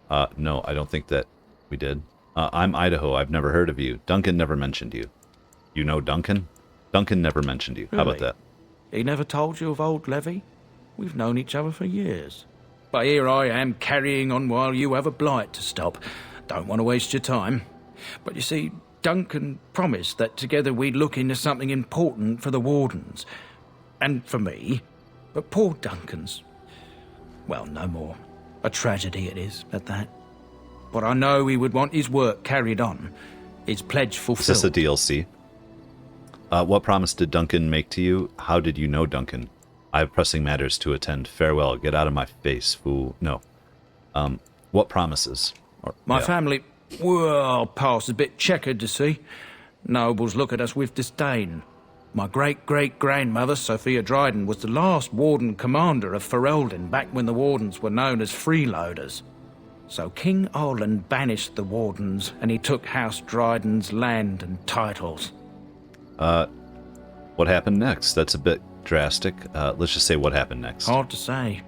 No, I don't think that we did. I'm Idaho. I've never heard of you. Duncan never mentioned you. You know Duncan? Duncan never mentioned you. How about Really? that? He never told you of old Levi? We've known each other for years. But here I am carrying on while you have a blight to stop. Don't want to waste your time. But you see, Duncan promised that together we'd look into something important for the Wardens. And for me. But poor Duncan's... well, no more. A tragedy it is, at that. But I know he would want his work carried on. His pledge fulfilled. Is this a DLC? What promise did Duncan make to you? How did you know Duncan? I have pressing matters to attend. Farewell. Get out of my face, fool. No. What promises? My family, well, past a bit checkered, to see. Nobles look at us with disdain. My great-great-grandmother, Sophia Dryden, was the last Warden commander of Ferelden back when the Wardens were known as freeloaders. So King Arlen banished the Wardens, and he took House Dryden's land and titles. What happened next? That's a bit drastic. Let's just say what happened next. Hard to say.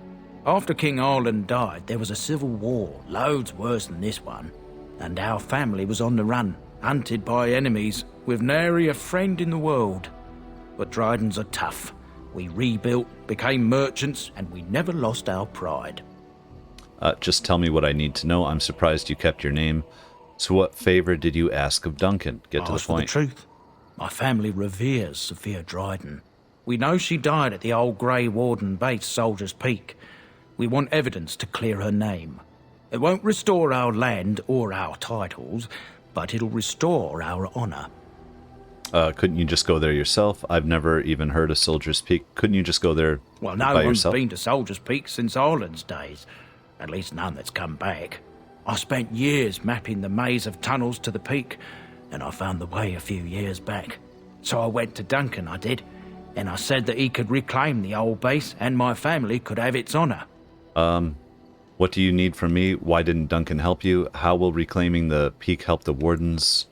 After King Arlen died, there was a civil war, loads worse than this one. And our family was on the run, hunted by enemies, with nary a friend in the world. But Drydens are tough. We rebuilt, became merchants, and we never lost our pride. Just tell me what I need to know. I'm surprised you kept your name. So what favor did you ask of Duncan? Get to the Ask for point. the truth. My family reveres Sophia Dryden. We know she died at the old Grey Warden base, Soldier's Peak. We want evidence to clear her name. It won't restore our land or our titles, but it'll restore our honour. Couldn't you just go there yourself? I've never even heard of Soldier's Peak. Couldn't you just go there Well, no by one's yourself? been to Soldier's Peak since Arlen's days. At least none that's come back. I spent years mapping the maze of tunnels to the peak, and I found the way a few years back. So I went to Duncan, I did, and I said that he could reclaim the old base and my family could have its honour. What do you need from me? Why didn't Duncan help you? How will reclaiming the peak help the Wardens?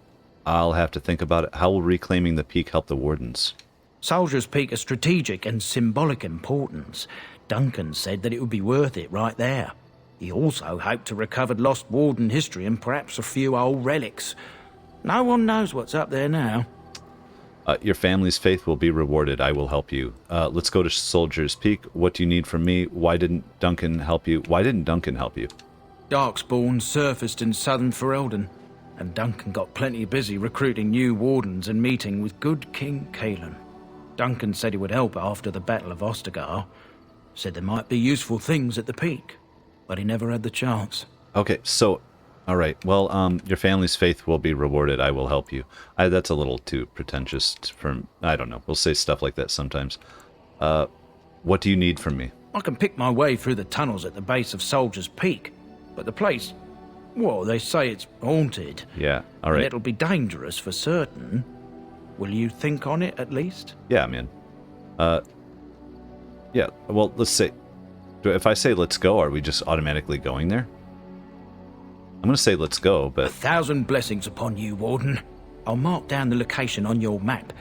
I'll have to think about it. How will reclaiming the peak help the Wardens? Soldier's Peak is strategic and symbolic importance. Duncan said that it would be worth it right there. He also hoped to recover lost Warden history and perhaps a few old relics. No one knows what's up there now. Your family's faith will be rewarded. I will help you. Let's go to Soldier's Peak. What do you need from me? Why didn't Duncan help you? Why didn't Duncan help you? Darkspawn surfaced in southern Ferelden, and Duncan got plenty busy recruiting new Wardens and meeting with good King Caelan. Duncan said he would help after the Battle of Ostagar. Said there might be useful things at the peak, but he never had the chance. Okay, so, all right. Well, your family's faith will be rewarded. I will help you. That's a little too pretentious for, I don't know. We'll say stuff like that sometimes. What do you need from me? I can pick my way through the tunnels at the base of Soldier's Peak, but the place, well, they say it's haunted. Yeah, all And right. it'll be dangerous for certain. Will you think on it at least? Yeah, man. Yeah, well, let's say, if I say let's go, are we just automatically going there? I'm going to say let's go, but 1,000 blessings upon you, Warden. I'll mark down the location on your map.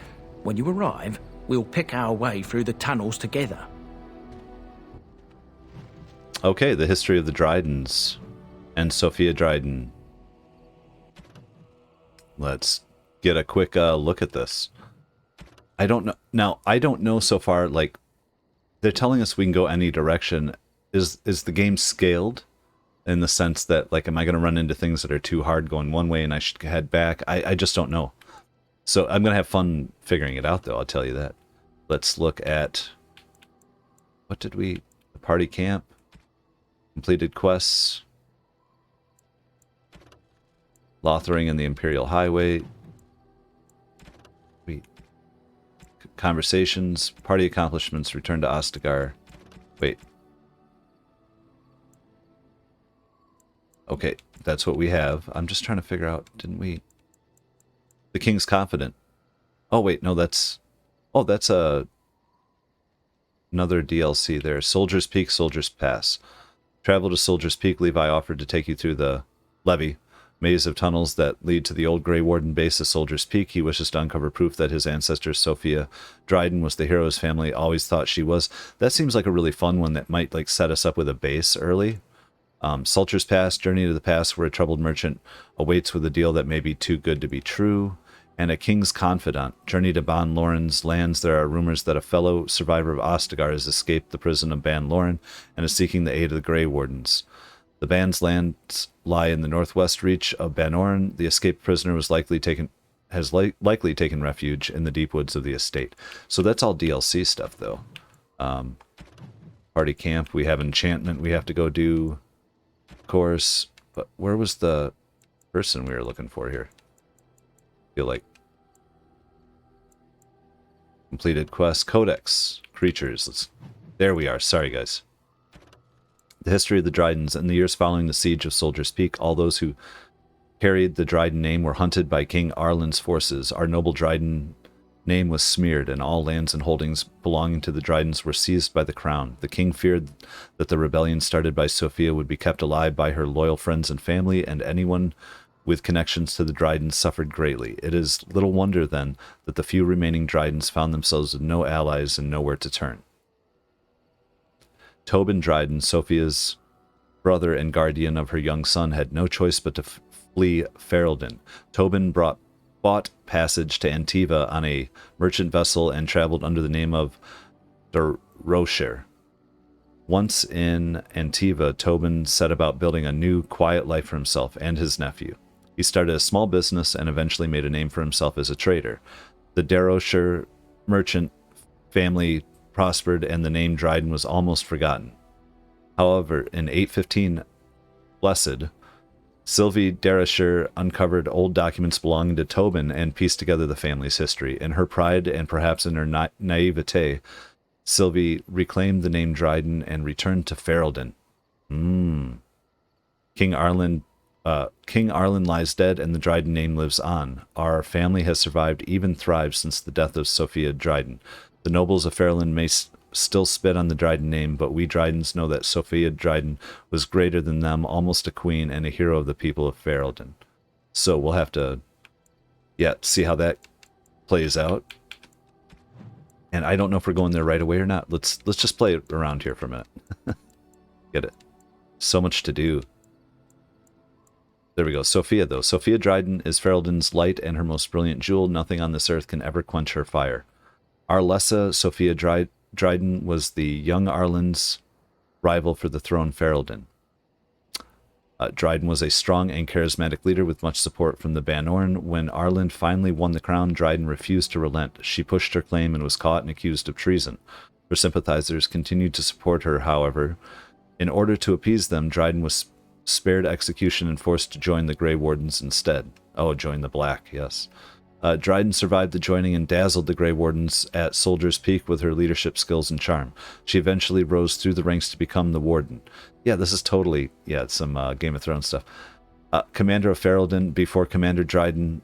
When you arrive, We'll pick our way through the tunnels together. Okay, the history of the Drydens and Sophia Dryden. Let's get a quick look at this. I don't know. Now, I don't know so far, like, they're telling us we can go any direction. Is the game scaled in the sense that, like, am I going to run into things that are too hard going one way and I should head back? I just don't know. So I'm going to have fun figuring it out, though, I'll tell you that. Let's look at, what did we, the party camp, completed quests, Lothering and the Imperial Highway, conversations, party accomplishments, return to Ostagar. Wait. Okay, that's what we have. I'm just trying to figure out, didn't we? The King's Confident. Oh, wait, no, that's... Oh, that's another DLC there. Soldier's Peak, Soldier's Pass. Travel to Soldier's Peak. Levi offered to take you through the levee. Maze of tunnels that lead to the old Grey Warden base of Soldier's Peak. He wishes to uncover proof that his ancestor Sophia Dryden was the hero his family always thought she was. That seems like a really fun one that might like set us up with a base early. Soldier's Pass, journey to the past where a troubled merchant awaits with a deal that may be too good to be true. And a King's Confidant, journey to Ban Loren's lands. There are rumors that a fellow survivor of Ostagar has escaped the prison of Ban Loren and is seeking the aid of the Grey Wardens. The band's lands lie in the northwest reach of Banoran. The escaped prisoner was likely taken refuge in the deep woods of the estate. So that's all DLC stuff, though. Party camp. We have enchantment we have to go do, of course. But where was the person we were looking for here? I feel like completed quest, codex, creatures. There we are. Sorry, guys. The history of the Drydens. In the years following the siege of Soldier's Peak, all those who carried the Dryden name were hunted by King Arlen's forces. Our noble Dryden name was smeared, and all lands and holdings belonging to the Drydens were seized by the crown. The king feared that the rebellion started by Sophia would be kept alive by her loyal friends and family, and anyone with connections to the Drydens suffered greatly. It is little wonder, then, that the few remaining Drydens found themselves with no allies and nowhere to turn. Tobin Dryden, Sophia's brother and guardian of her young son, had no choice but to flee Ferelden. Tobin bought passage to Antiva on a merchant vessel and traveled under the name of Darosher. Once in Antiva, Tobin set about building a new, quiet life for himself and his nephew. He started a small business and eventually made a name for himself as a trader. The Darosher merchant family prospered, and the name Dryden was almost forgotten. However, in 815 Blessed, Sylvie Darosher uncovered old documents belonging to Tobin and pieced together the family's history. In her pride and perhaps in her naivete, Sylvie reclaimed the name Dryden and returned to Ferelden. King Arlen lies dead, and the Dryden name lives on. Our family has survived, even thrived, since the death of Sophia Dryden. The nobles of Ferelden may still spit on the Dryden name, but we Drydens know that Sophia Dryden was greater than them, almost a queen and a hero of the people of Ferelden. So we'll have to, see how that plays out. And I don't know if we're going there right away or not. Let's just play around here for a minute. Get it? So much to do. There we go. Sophia, though. Sophia Dryden is Ferelden's light and her most brilliant jewel. Nothing on this earth can ever quench her fire. Arlessa Sophia Dryden was the young Arlen's rival for the throne Ferelden. Dryden was a strong and charismatic leader with much support from the Banoran. When Arlen finally won the crown, Dryden refused to relent. She pushed her claim and was caught and accused of treason. Her sympathizers continued to support her, however. In order to appease them, Dryden was spared execution and forced to join the Grey Wardens instead. Oh, join the Black, yes. Dryden survived the joining and dazzled the Grey Wardens at Soldier's Peak with her leadership skills and charm. She eventually rose through the ranks to become the Warden. Yeah, this is totally, some Game of Thrones stuff. Commander of Ferelden, before Commander Dryden,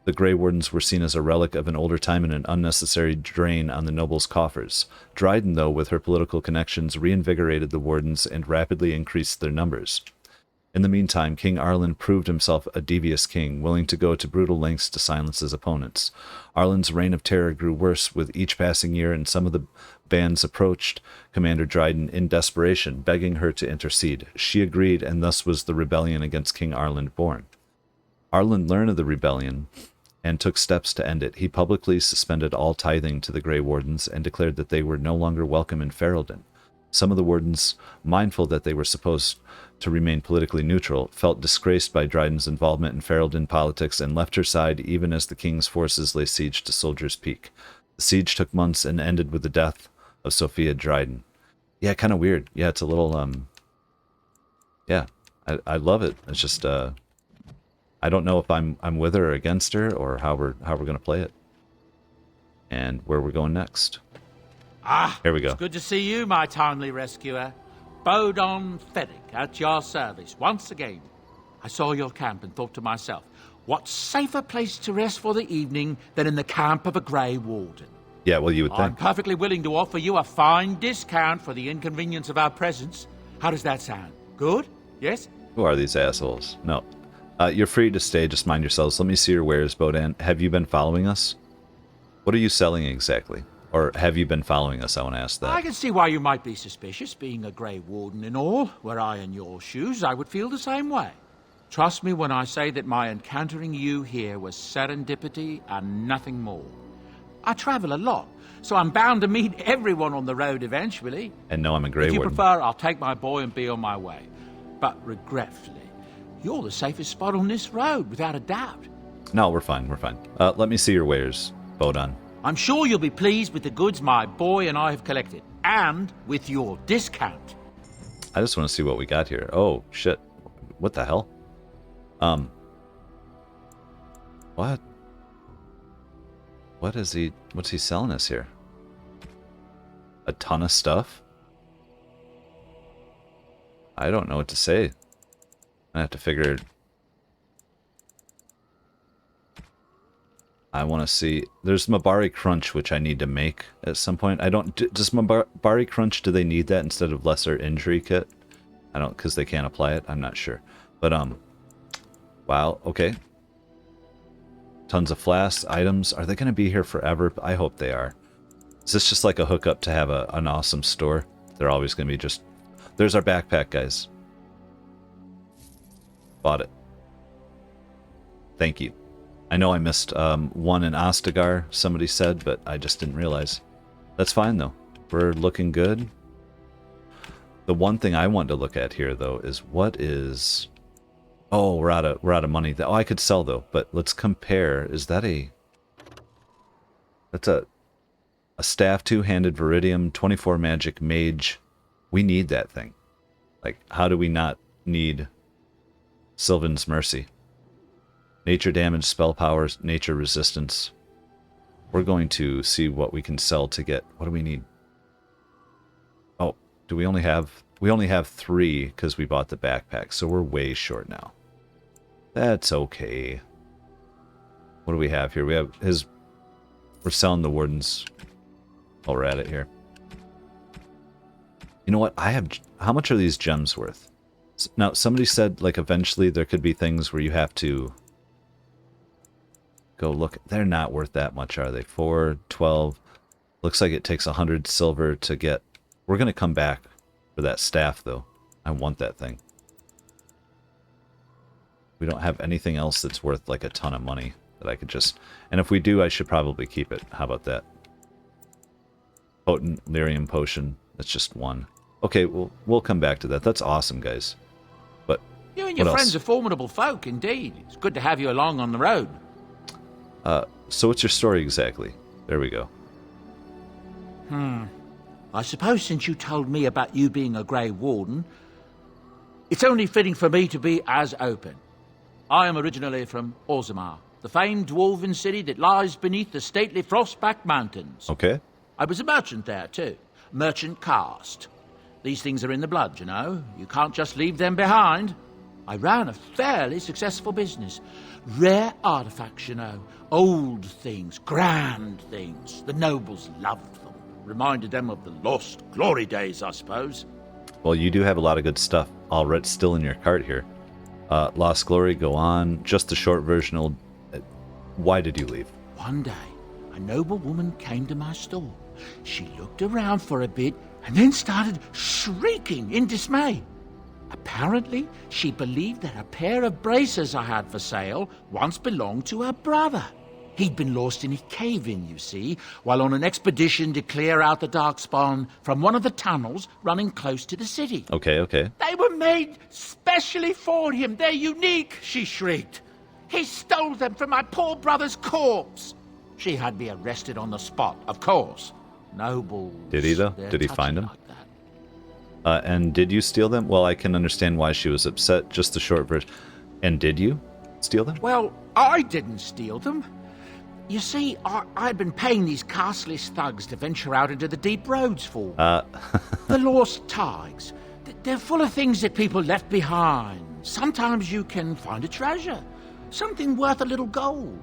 the Grey Wardens were seen as a relic of an older time and an unnecessary drain on the nobles' coffers. Dryden, though, with her political connections, reinvigorated the Wardens and rapidly increased their numbers. In the meantime, King Arlen proved himself a devious king, willing to go to brutal lengths to silence his opponents. Arlen's reign of terror grew worse with each passing year, and some of the bands approached Commander Dryden in desperation, begging her to intercede. She agreed, and thus was the rebellion against King Arlen born. Arlen learned of the rebellion and took steps to end it. He publicly suspended all tithing to the Grey Wardens and declared that they were no longer welcome in Ferelden. Some of the wardens, mindful that they were supposed to remain politically neutral, felt disgraced by Dryden's involvement in Ferelden politics and left her side even as the king's forces lay siege to Soldier's Peak. The siege took months and ended with the death of Sophia Dryden. Yeah, kind of weird. Yeah, it's a little, yeah, I love it. It's just, I don't know if I'm with her or against her or how we're going to play it. And where we're going next. Here we go. It's good to see you, my timely rescuer. Bodon Feddick, at your service once again. I saw your camp and thought to myself, what safer place to rest for the evening than in the camp of a Grey Warden? Yeah, well, you would I'm think. perfectly willing to offer you a fine discount for the inconvenience of our presence. How does that sound? Good? Yes? Who are these assholes? No. You're free to stay, just mind yourselves. Let me see your wares, Bodan. Have you been following us? What are you selling exactly? Or have you been following us? I want to ask that. I can see why you might be suspicious, being a Grey Warden and all. Were I in your shoes, I would feel the same way. Trust me when I say that my encountering you here was serendipity and nothing more. I travel a lot, so I'm bound to meet everyone on the road eventually. And no, I'm a Grey If you Warden. prefer, I'll take my boy and be on my way. But regretfully, you're the safest spot on this road, without a doubt. No, we're fine, we're fine. Let me see your wares, Bodan. I'm sure you'll be pleased with the goods my boy and I have collected, and with your discount. I just want to see what we got here. Oh, shit. What the hell? What? What's he selling us here? A ton of stuff? I don't know what to say. I have to figure. I want to see. There's Mabari Crunch, which I need to make at some point. I don't. Does Mabari Crunch, do they need that instead of Lesser Injury Kit? I don't, because they can't apply it. I'm not sure. But, wow, okay. Tons of flasks, items. Are they going to be here forever? I hope they are. Is this just like a hookup to have an awesome store? They're always going to be just. There's our backpack, guys. Bought it. Thank you. I know I missed one in Ostagar, somebody said, but I just didn't realize. That's fine, though. We're looking good. The one thing I want to look at here, though, is what is... Oh, we're out of money. Oh, I could sell, though, but let's compare. Is that a... That's a staff, two-handed Viridium, 24 magic mage. We need that thing. Like, how do we not need Sylvan's Mercy? Nature damage, spell powers, nature resistance. We're going to see what we can sell to get... What do we need? Oh, do we only have... We only have 3 because we bought the backpack, so we're way short now. That's okay. What do we have here? We have his... We're selling the Warden's... While we're at it here. You know what? I have... How much are these gems worth? Now, somebody said, like, eventually there could be things where you have to... Go look. They're not worth that much, are they? 4, 12. Looks like it takes 100 silver to get... We're going to come back for that staff, though. I want that thing. We don't have anything else that's worth, like, a ton of money that I could just... And if we do, I should probably keep it. How about that? Potent lyrium potion. That's just 1. Okay, we'll come back to that. That's awesome, guys. But You and your friends are formidable folk, indeed. It's good to have you along on the road. So what's your story exactly? There we go. I suppose since you told me about you being a Grey Warden, it's only fitting for me to be as open. I am originally from Orzammar, the famed dwarven city that lies beneath the stately Frostback Mountains. Okay. I was a merchant there, too. Merchant caste. These things are in the blood, you know. You can't just leave them behind. I ran a fairly successful business. Rare artifacts, you know. Old things, grand things. The nobles loved them. Reminded them of the lost glory days, I suppose. Well, you do have a lot of good stuff all right still in your cart here. Lost Glory, go on. Just the short version. Why did you leave? One day, a noble woman came to my store. She looked around for a bit and then started shrieking in dismay. Apparently, she believed that a pair of braces I had for sale once belonged to her brother. He'd been lost in a cave-in, you see, while on an expedition to clear out the Darkspawn from one of the tunnels running close to the city. Okay. They were made specially for him. They're unique, she shrieked. He stole them from my poor brother's corpse. She had me arrested on the spot, of course. Nobles. Did he, though? Did he find them? Like and did you steal them? Well, I can understand why she was upset, just the short version. And did you steal them? Well, I didn't steal them. You see, I'd been paying these castless thugs to venture out into the deep roads for the lost tigers. They're full of things that people left behind. Sometimes you can find a treasure, something worth a little gold.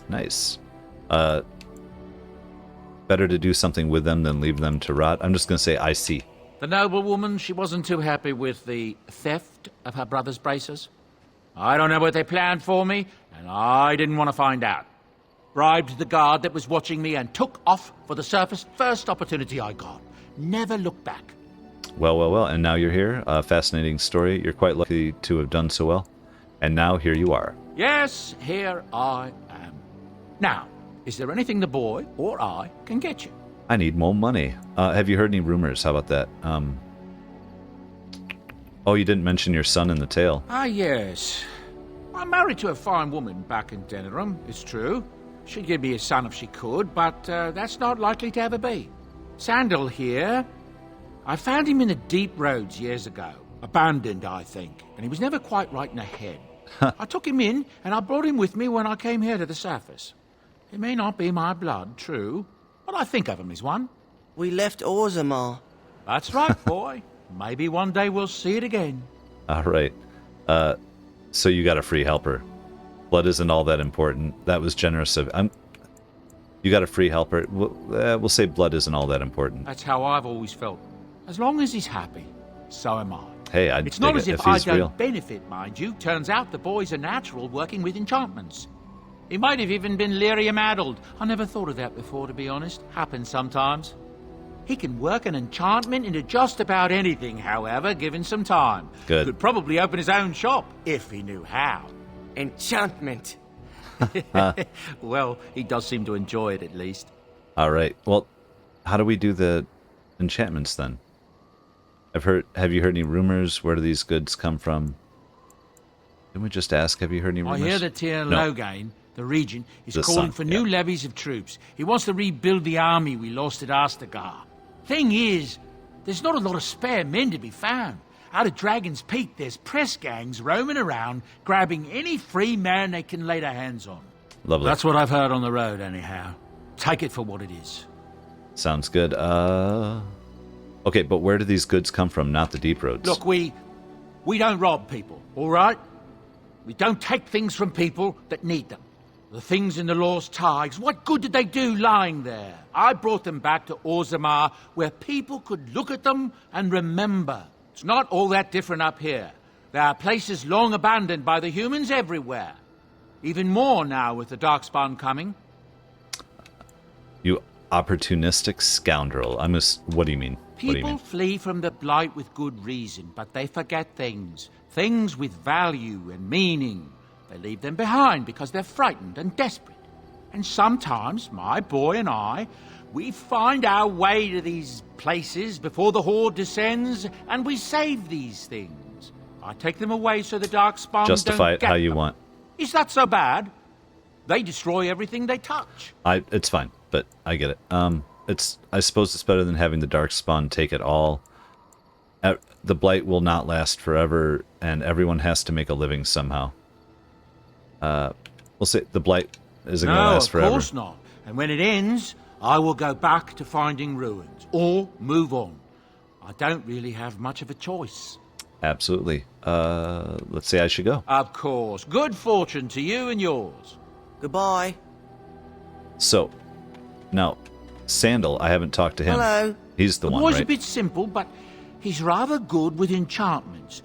Nice. Better to do something with them than leave them to rot. I'm just going to say I see. The noblewoman, she wasn't too happy with the theft of her brother's braces. I don't know what they planned for me, and I didn't want to find out. Bribed the guard that was watching me and took off for the surface first opportunity I got. Never looked back. Well. And now you're here. Fascinating story. You're quite lucky to have done so well. And now here you are. Yes, here I am. Now, is there anything the boy or I can get you? I need more money. Have you heard any rumors? How about that? Oh, you didn't mention your son in the tale. Ah, yes. I'm married to a fine woman back in Denerim, it's true. She'd give me a son if she could, but that's not likely to ever be. Sandal here. I found him in the deep roads years ago. Abandoned, I think, and he was never quite right in the head. I took him in, and I brought him with me when I came here to the surface. He may not be my blood, true, but I think of him as one. We left Orzammar. That's right, boy. Maybe one day we'll see it again. All right. So you got a free helper. Blood isn't all that important. That was generous of... You got a free helper. We'll say blood isn't all that important. That's how I've always felt. As long as he's happy, so am I. Hey, it's not as if I don't real. benefit, mind you. Turns out the boy's a natural working with enchantments. He might have even been lyrium-addled. I never thought of that before, to be honest. Happens sometimes. He can work an enchantment into just about anything, however, given some time. Good. Could probably open his own shop, if he knew how. Enchantment. Well, he does seem to enjoy it, at least. All right. Well, how do we do the enchantments, then? Have you heard any rumors? Where do these goods come from? Didn't we just ask, have you heard any rumors? I hear that Tyr Loghain, the regent, is The calling son, for new levies of troops. He wants to rebuild the army we lost at Astagar. Thing is, there's not a lot of spare men to be found. Out of Dragon's Peak, there's press gangs roaming around, grabbing any free man they can lay their hands on. Lovely. That's what I've heard on the road, anyhow. Take it for what it is. Sounds good. Okay, but where do these goods come from, not the deep roads? Look, we don't rob people, all right? We don't take things from people that need them. The things in the Lost Tigers, what good did they do lying there? I brought them back to Orzammar, where people could look at them and remember. It's not all that different up here. There are places long abandoned by the humans everywhere. Even more now with the Darkspawn coming. You opportunistic scoundrel. What do you mean? People flee from the Blight with good reason, but they forget things. Things with value and meaning. They leave them behind because they're frightened and desperate. And sometimes, my boy and I, we find our way to these places before the Horde descends, and we save these things. I take them away so the Darkspawn Justify don't it how get you them. want. Is that so bad? They destroy everything they touch. It's fine, but I get it. I suppose it's better than having the Darkspawn take it all. The Blight will not last forever, and everyone has to make a living somehow. We'll say the Blight isn't going to last forever. No, of course not. And when it ends, I will go back to finding ruins, or move on. I don't really have much of a choice. Absolutely. Let's say I should go. Of course. Good fortune to you and yours. Goodbye. So, now, Sandal, I haven't talked to him. Hello. He's the one, boy's right? a bit simple, but he's rather good with enchantments.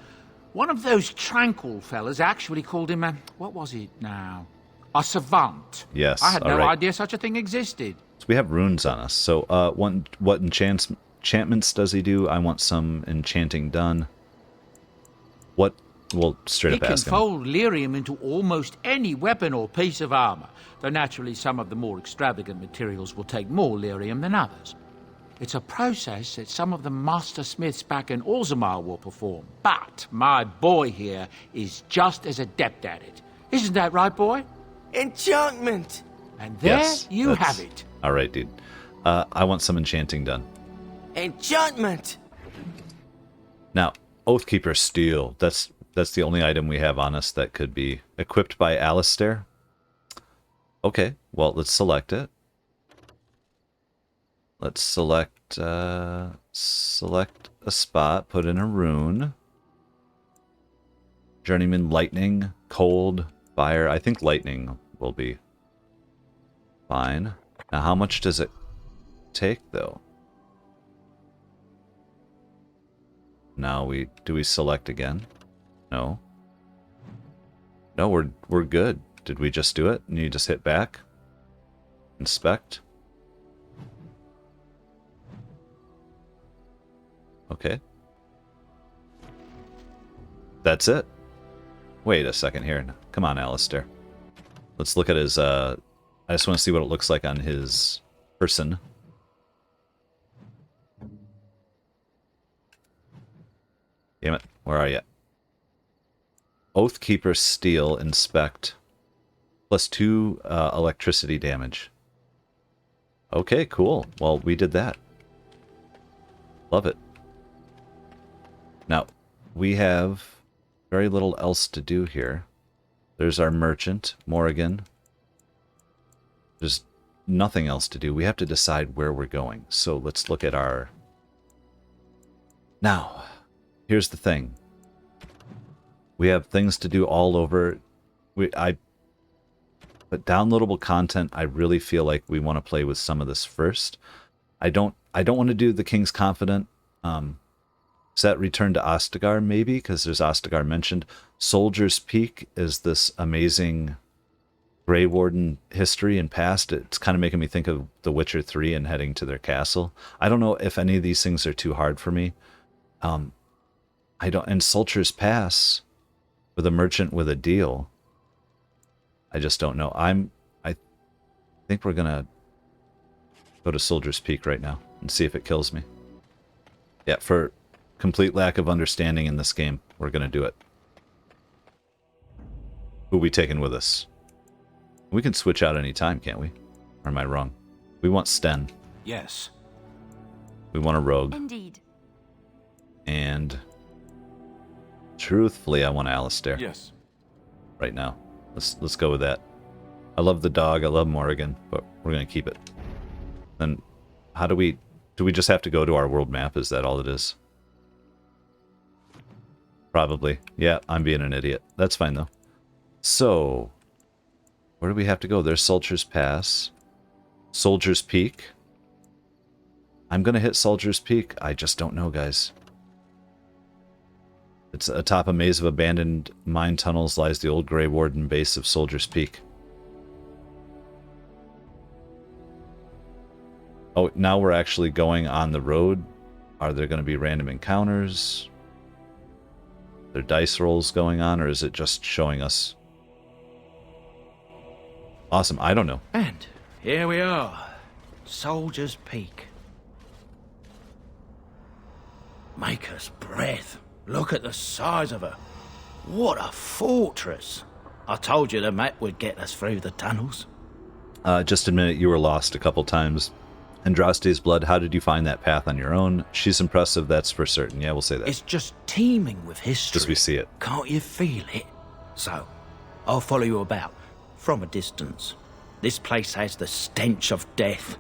One of those tranquil fellas actually called him a... what was it now? A savant. Yes, I had no alright. idea such a thing existed. So we have runes on us. So what enchantments does he do? I want some enchanting done. What? We'll straight He up can ask him. fold lyrium into almost any weapon or piece of armor, though naturally some of the more extravagant materials will take more lyrium than others. It's a process that some of the master smiths back in Orzammar will perform, but my boy here is just as adept at it. Isn't that right, boy? Enchantment! And there Yes, you that's- have it. All right, dude. I want some enchanting done. Enchantment! Now, Oathkeeper Steel. That's the only item we have on us that could be equipped by Alistair. Okay, well, let's select it. Let's select select a spot, put in a rune. Journeyman Lightning, Cold, Fire. I think Lightning will be fine. Now, how much does it take, though? Now do we select again? No. No, we're good. Did we just do it? And you just hit back? Inspect? Okay. That's it. Wait a second here. Come on, Alistair. Let's look at his, I just want to see what it looks like on his person. Damn it. Where are you? Oathkeeper Steel, Inspect. +2 electricity damage. Okay, cool. Well, we did that. Love it. Now, we have very little else to do here. There's our merchant, Morrigan. There's nothing else to do. We have to decide where we're going. So let's look at our... Now, here's the thing. We have things to do all over. But downloadable content, I really feel like we want to play with some of this first. I don't want to do the King's Confidant. Set Return to Ostagar, maybe, because there's Ostagar mentioned. Soldier's Peak is this amazing Grey Warden history and past. It's kind of making me think of The Witcher 3 and heading to their castle. I don't know if any of these things are too hard for me. And Soldier's Pass with a merchant with a deal. I just don't know. I think we're gonna go to Soldier's Peak right now and see if it kills me. Yeah, for complete lack of understanding in this game, we're gonna do it. Who we taking with us? We can switch out any time, can't we? Or am I wrong? We want Sten. Yes. We want a rogue. Indeed. And truthfully, I want Alistair. Yes. Right now. Let's go with that. I love the dog, I love Morrigan, but we're gonna keep it. Then how do we just have to go to our world map? Is that all it is? Probably. Yeah, I'm being an idiot. That's fine though. So where do we have to go? There's Soldier's Pass. Soldier's Peak. I'm gonna hit Soldier's Peak. I just don't know, guys. It's atop a maze of abandoned mine tunnels lies the old Grey Warden base of Soldier's Peak. Oh, now we're actually going on the road. Are there going to be random encounters? Are there dice rolls going on, or is it just showing us? Awesome, I don't know. And here we are. Soldier's Peak. Maker's breath. Look at the size of her. What a fortress. I told you the map would get us through the tunnels. Just admit you were lost a couple times. Andraste's Blood, how did you find that path on your own? She's impressive, that's for certain. Yeah, we'll say that. It's just teeming with history. As we see it. Can't you feel it? So, I'll follow you about, from a distance. This place has the stench of death.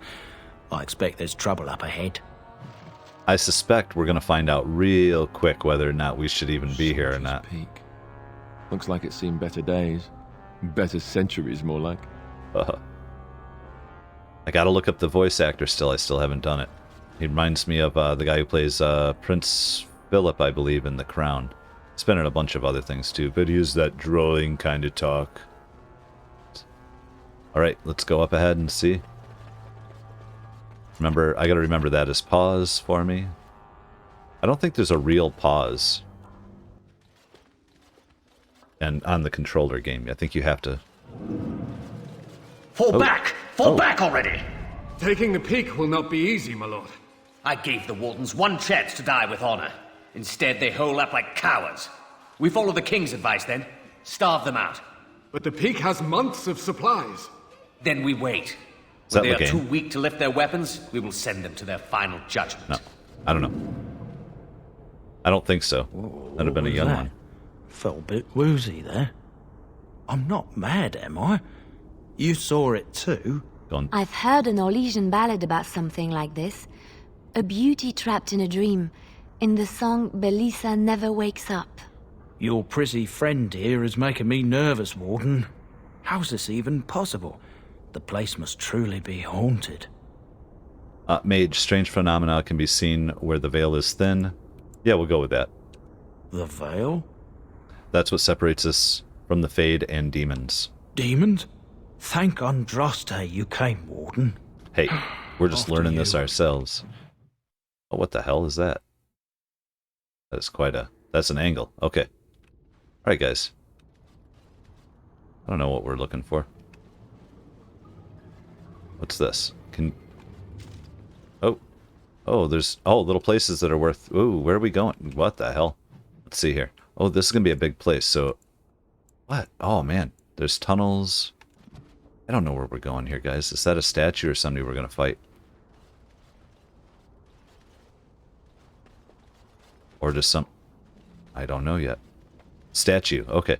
I expect there's trouble up ahead. I suspect we're going to find out real quick whether or not we should even be here or not. Peak. Looks like it's seen better days. Better centuries, more like. I gotta look up the voice actor still. I still haven't done it. He reminds me of the guy who plays Prince Philip, I believe, in The Crown. It's been in a bunch of other things too, but he is that drolling kind of talk. Alright, let's go up ahead and see. Remember, I gotta remember that as pause for me. I don't think there's a real pause. And on the controller game, I think you have to... Fall back! Fall back already! Taking the peak will not be easy, my lord. I gave the Wardens one chance to die with honor. Instead, they hole up like cowards. We follow the King's advice, then. Starve them out. But the peak has months of supplies. Then we wait. Is When that they are the game? too weak to lift their weapons, we will send them to their final judgment. No, I don't know. I don't think so. That'd have been a young one. Felt a bit woozy there. I'm not mad, am I? You saw it too. I've heard an Orlesian ballad about something like this. A beauty trapped in a dream. In the song, Belisa never wakes up. Your prissy friend here is making me nervous, Warden. How's this even possible? The place must truly be haunted. Mage, strange phenomena can be seen where the veil is thin. Yeah, we'll go with that. The veil? That's what separates us from the Fade and demons. Demons? Thank Andraste you came, Warden. Hey, we're just After learning this you. ourselves. Oh, what the hell is that? That's quite a... That's an angle. Okay. Alright, guys. I don't know what we're looking for. What's this? Oh. Oh, there's... Oh, little places that are worth... Ooh, where are we going? What the hell? Let's see here. Oh, this is going to be a big place, so... What? Oh, man. There's tunnels. I don't know where we're going here, guys. Is that a statue or somebody we're going to fight? Or just some... I don't know yet. Statue. Okay.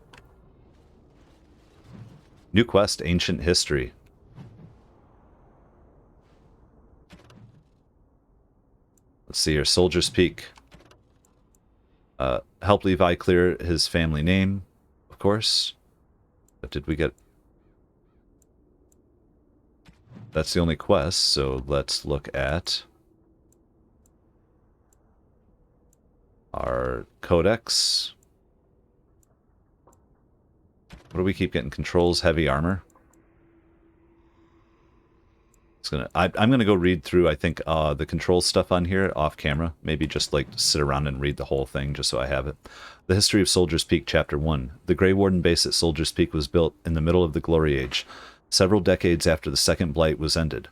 New quest, Ancient History. Let's see here. Soldier's Peak. Help Levi clear his family name, of course. But did we get... That's the only quest, so let's look at our codex. What do we keep getting? Controls, heavy armor. I'm gonna go read through, I think, the control stuff on here off camera. Maybe just like sit around and read the whole thing just so I have it. The History of Soldier's Peak, Chapter 1. The Grey Warden base at Soldier's Peak was built in the middle of the Glory Age, several decades after the Second Blight was ended.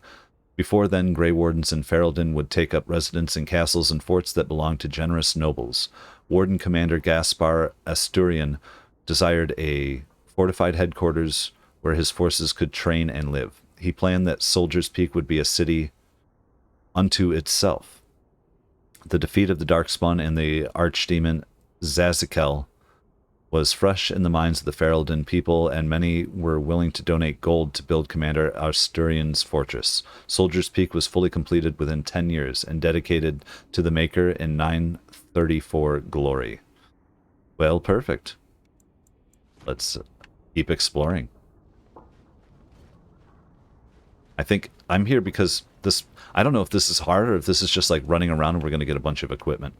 Before then, Grey Wardens in Ferelden would take up residence in castles and forts that belonged to generous nobles. Warden Commander Gaspar Asturian desired a fortified headquarters where his forces could train and live. He planned that Soldier's Peak would be a city unto itself. The defeat of the Darkspawn and the archdemon Zazikel was fresh in the minds of the Ferelden people, and many were willing to donate gold to build Commander Asturian's fortress. Soldier's Peak was fully completed within 10 years and dedicated to the Maker in 934 glory. Well, perfect. Let's keep exploring. I think I'm here because this... I don't know if this is hard or if this is just like running around and we're going to get a bunch of equipment.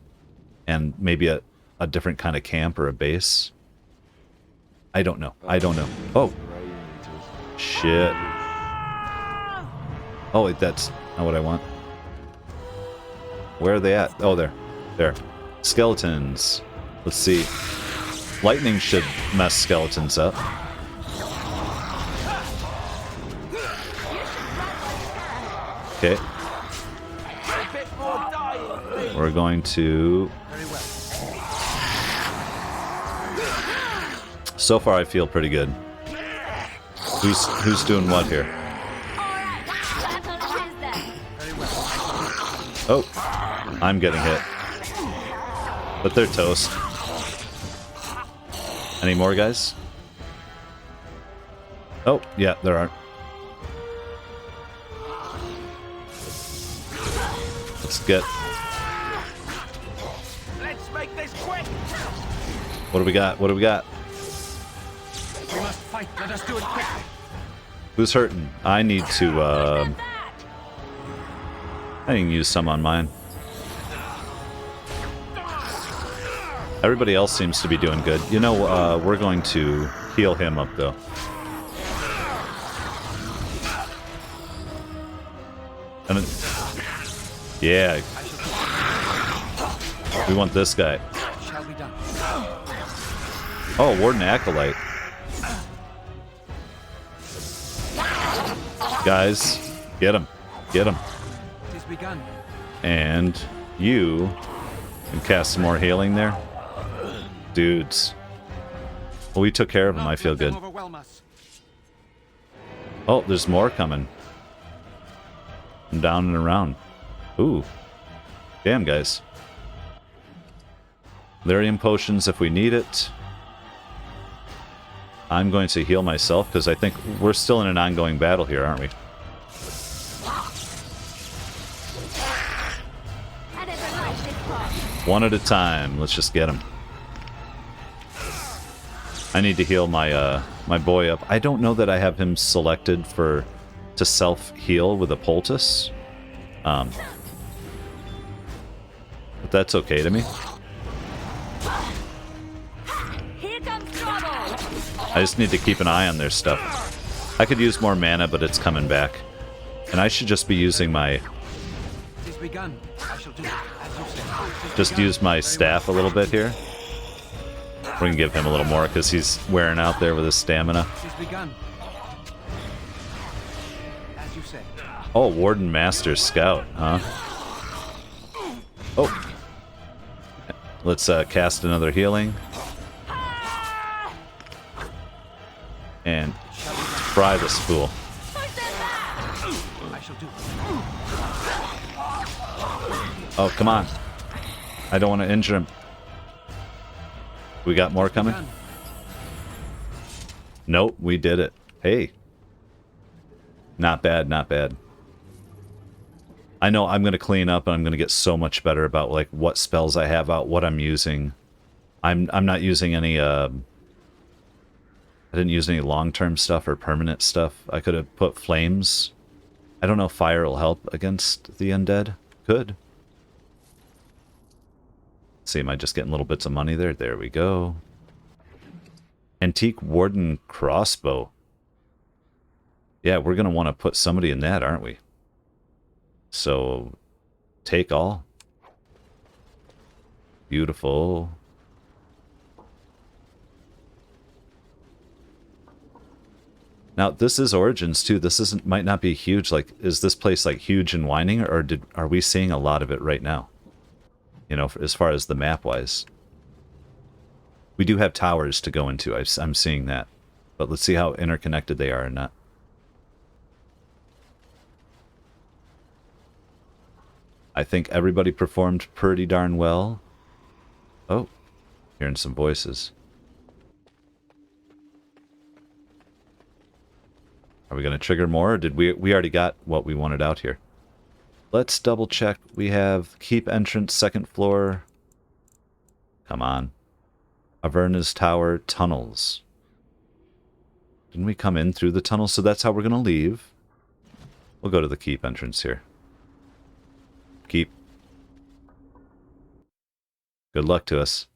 And maybe a different kind of camp or a base. I don't know. I don't know. Oh. Shit. Oh, wait, that's not what I want. Where are they at? Oh, there. There. Skeletons. Let's see. Lightning should mess skeletons up. Okay. We're going to... So far, I feel pretty good. Who's doing what here? Oh, I'm getting hit. But they're toast. Any more guys? Oh, yeah, there are. Let's get... Let's make this quick. What do we got? What do we got? We must fight. Let us do it quickly. Who's hurting? I need to, I can use some on mine. Everybody else seems to be doing good. You know, we're going to heal him up, though. And then, yeah. We want this guy. Oh, Warden Acolyte. Guys, get him. Get him. And you can cast some more healing there. Dudes. Well, we took care of him. I feel good. Oh, there's more coming. I'm down and around. Ooh. Damn, guys. Lyrium potions if we need it. I'm going to heal myself because I think we're still in an ongoing battle here, aren't we? One at a time. Let's just get him. I need to heal my my boy up. I don't know that I have him selected to self-heal with a poultice. But that's okay to me. I just need to keep an eye on their stuff. I could use more mana, but it's coming back. And I should just be using my... Just use my staff a little bit here. We can give him a little more because he's wearing out there with his stamina. Oh, Warden Master Scout, huh? Oh. Let's cast another healing. And fry this fool. Oh, come on. I don't want to injure him. We got more coming? Nope, we did it. Hey. Not bad, not bad. I know I'm going to clean up and I'm going to get so much better about like what spells I have out, what I'm using. I'm not using any I didn't use any long-term stuff or permanent stuff. I could have put flames. I don't know if fire will help against the undead. Could. Let's see, am I just getting little bits of money there? There we go. Antique Warden crossbow. Yeah, we're going to want to put somebody in that, aren't we? So, take all. Beautiful. Now, this is Origins, too. This might not be huge. Like, is this place, like, huge and winding? Or are we seeing a lot of it right now? You know, as far as the map-wise. We do have towers to go into. I'm seeing that. But let's see how interconnected they are or not. I think everybody performed pretty darn well. Oh, hearing some voices. Are we going to trigger more, or did we already got what we wanted out here? Let's double check. We have keep entrance, second floor. Come on. Avernus Tower, tunnels. Didn't we come in through the tunnel? So that's how we're going to leave. We'll go to the keep entrance here. Keep. Good luck to us.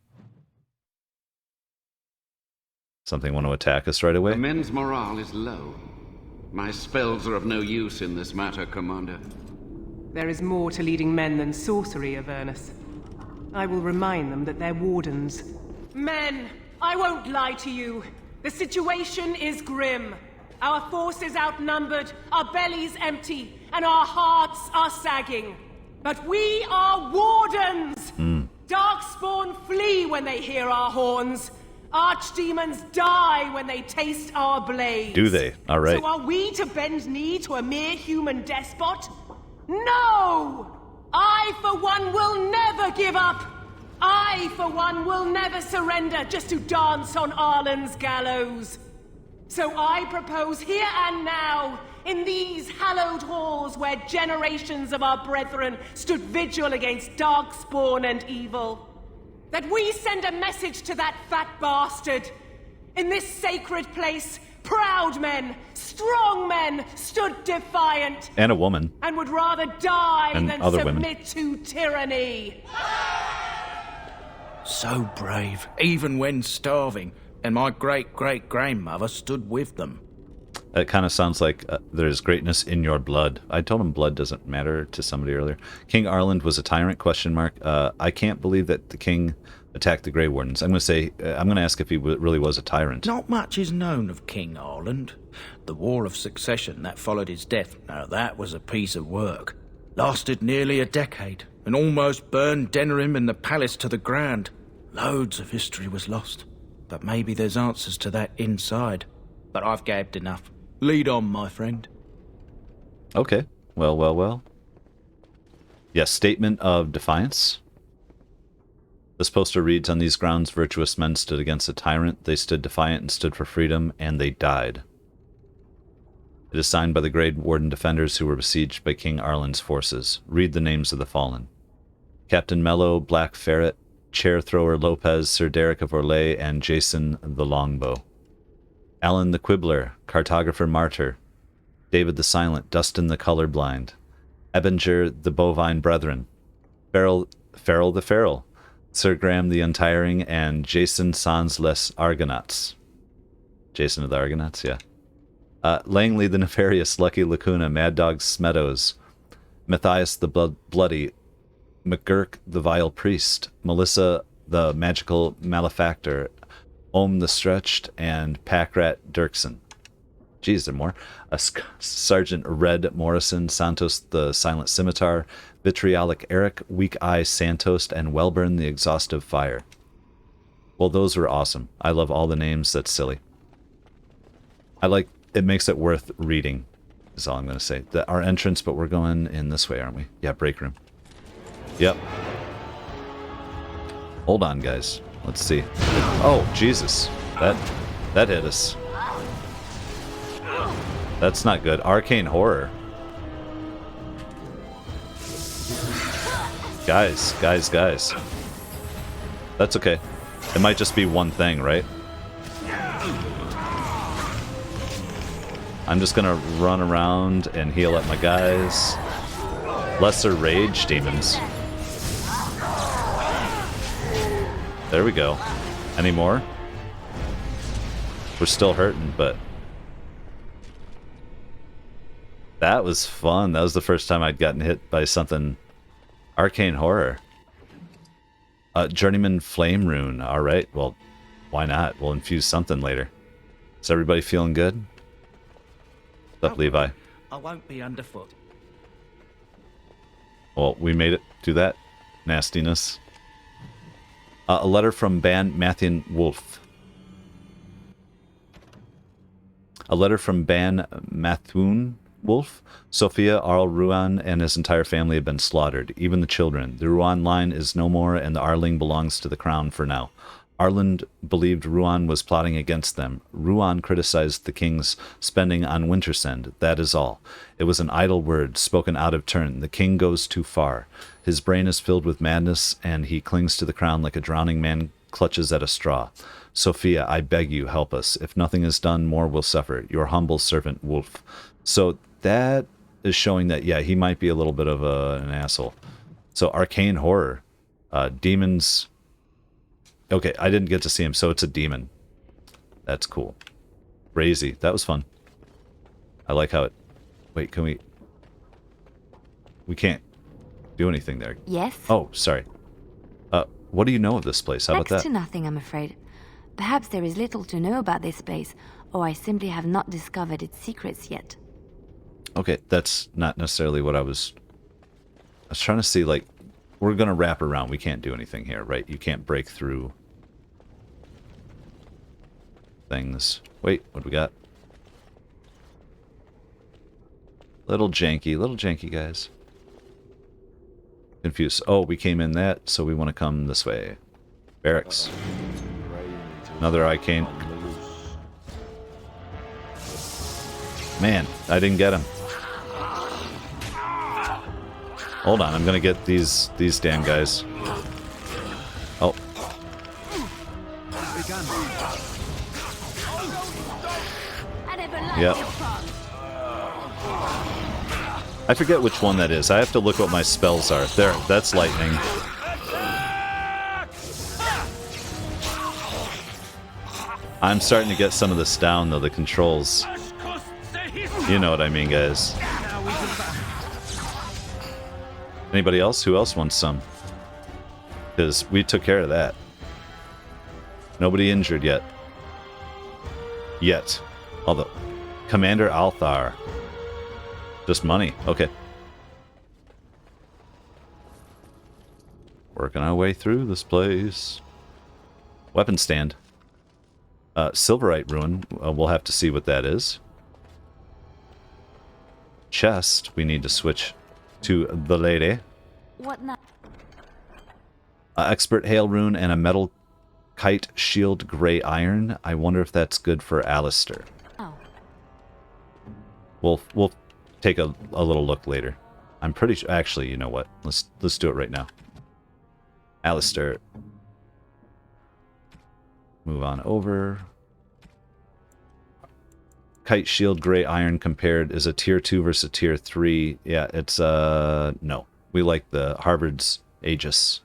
Something want to attack us right away? The men's morale is low. My spells are of no use in this matter, Commander. There is more to leading men than sorcery, Avernus. I will remind them that they're wardens. Men, I won't lie to you. The situation is grim. Our forces outnumbered, our bellies empty, and our hearts are sagging. But we are wardens! Darkspawn flee when they hear our horns. Archdemons die when they taste our blades. Do they? All right. So are we to bend knee to a mere human despot? No! I, for one, will never give up. I, for one, will never surrender just to dance on Arlen's gallows. So I propose here and now, in these hallowed halls where generations of our brethren stood vigil against darkspawn and evil, that we send a message to that fat bastard. In this sacred place, proud men, strong men stood defiant. And a woman. And would rather die and than other submit women. to tyranny. So brave, even when starving, and my great-great-grandmother stood with them. It kind of sounds like there's greatness in your blood. I told him blood doesn't matter to somebody earlier. King Arland was a tyrant, question mark. I can't believe that the king attacked the Grey Wardens. I'm going to ask if he really was a tyrant. Not much is known of King Arland. The War of Succession that followed his death, now that was a piece of work. Lasted nearly a decade, and almost burned Denerim and the palace to the ground. Loads of history was lost, but maybe there's answers to that inside. But I've gabbed enough. Lead on, my friend. Okay. Well. Yes, Statement of Defiance. This poster reads, on these grounds, virtuous men stood against a tyrant. They stood defiant and stood for freedom, and they died. It is signed by the Grey Warden defenders who were besieged by King Arland's forces. Read the names of the fallen. Captain Mello, Black Ferret, Chair Thrower Lopez, Sir Derek of Orlais, and Jason the Longbow. Alan the Quibbler, Cartographer Martyr, David the Silent, Dustin the Colorblind, Ebinger the Bovine Brethren, Farrell the Feral, Sir Graham the Untiring, and Jason Sans les Argonauts. Jason of the Argonauts, yeah. Langley the Nefarious, Lucky Lacuna, Mad Dog Smeadows, Matthias the Bloody, McGurk the Vile Priest, Melissa the Magical Malefactor, Ohm the Stretched, and Packrat Dirksen. Jeez, there are more. Sergeant Red Morrison, Santos the Silent Scimitar, Vitriolic Eric, Weak Eye Santos, and Wellburn the Exhaustive Fire. Well, those were awesome. I love all the names. That's silly. It makes it worth reading, is all I'm going to say. Our entrance, but we're going in this way, aren't we? Yeah, break room. Yep. Hold on, guys. Let's see. Oh, Jesus. That hit us. That's not good. Arcane Horror. Guys. That's okay. It might just be one thing, right? I'm just gonna run around and heal up my guys. Lesser Rage Demons. There we go. Any more? We're still hurting, but... That was fun. That was the first time I'd gotten hit by something... Arcane Horror. Journeyman Flame Rune. Alright, well, why not? We'll infuse something later. Is everybody feeling good? What's up, Levi? I won't be underfoot. Well, we made it through that nastiness. A letter from Ban Mathian Wolf. A letter from Ban Mathun Wolf. Sophia, Arl Ruan, and his entire family have been slaughtered, even the children. The Ruan line is no more, and the Arling belongs to the crown for now. Arland believed Ruan was plotting against them. Ruan criticized the king's spending on Wintersend. That is all. It was an idle word, spoken out of turn. The king goes too far. His brain is filled with madness, and he clings to the crown like a drowning man clutches at a straw. Sophia, I beg you, help us. If nothing is done, more will suffer. Your humble servant, Wolf. So that is showing that, yeah, he might be a little bit of an asshole. So Arcane Horror. Demons... Okay, I didn't get to see him, so it's a demon. That's cool. Crazy. That was fun. I like how it... Wait, can we... We can't do anything there. Yes? Oh, sorry. What do you know of this place? How about that? Next to nothing, I'm afraid. Perhaps there is little to know about this place, or I simply have not discovered its secrets yet. Okay, that's not necessarily what I was trying to see, like... We're going to wrap around. We can't do anything here, right? You can't break through things. Wait, what do we got? Little janky, guys. Confused. Oh, we came in that, so we want to come this way. Barracks. Another arcane. Man, I didn't get him. Hold on, I'm gonna get these damn guys. Oh. Yep. I forget which one that is. I have to look what my spells are. There, that's lightning. I'm starting to get some of this down, though, the controls. You know what I mean, guys. Anybody else? Who else wants some? Because we took care of that. Nobody injured yet. Yet. Although, Commander Althar. Just money. Okay. Working our way through this place. Weapon stand. Silverite ruin. We'll have to see what that is. Chest. We need to switch to the lady. What now? Expert hail rune and a metal kite shield gray iron. I wonder if that's good for Alistair. Oh. We'll take a little look later. I'm pretty sure. Actually, you know what? Let's do it right now. Alistair. Move on over. Kite shield gray iron compared is a tier 2 versus a tier 3. Yeah, it's no. We like the Harvard's Aegis.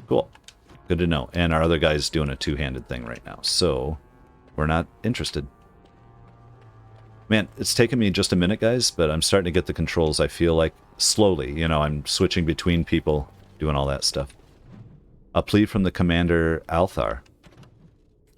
Cool. Good to know. And our other guy's doing a two-handed thing right now, so we're not interested. Man, it's taken me just a minute, guys, but I'm starting to get the controls. I feel like slowly, you know, I'm switching between people, doing all that stuff. A plea from the Commander Althar.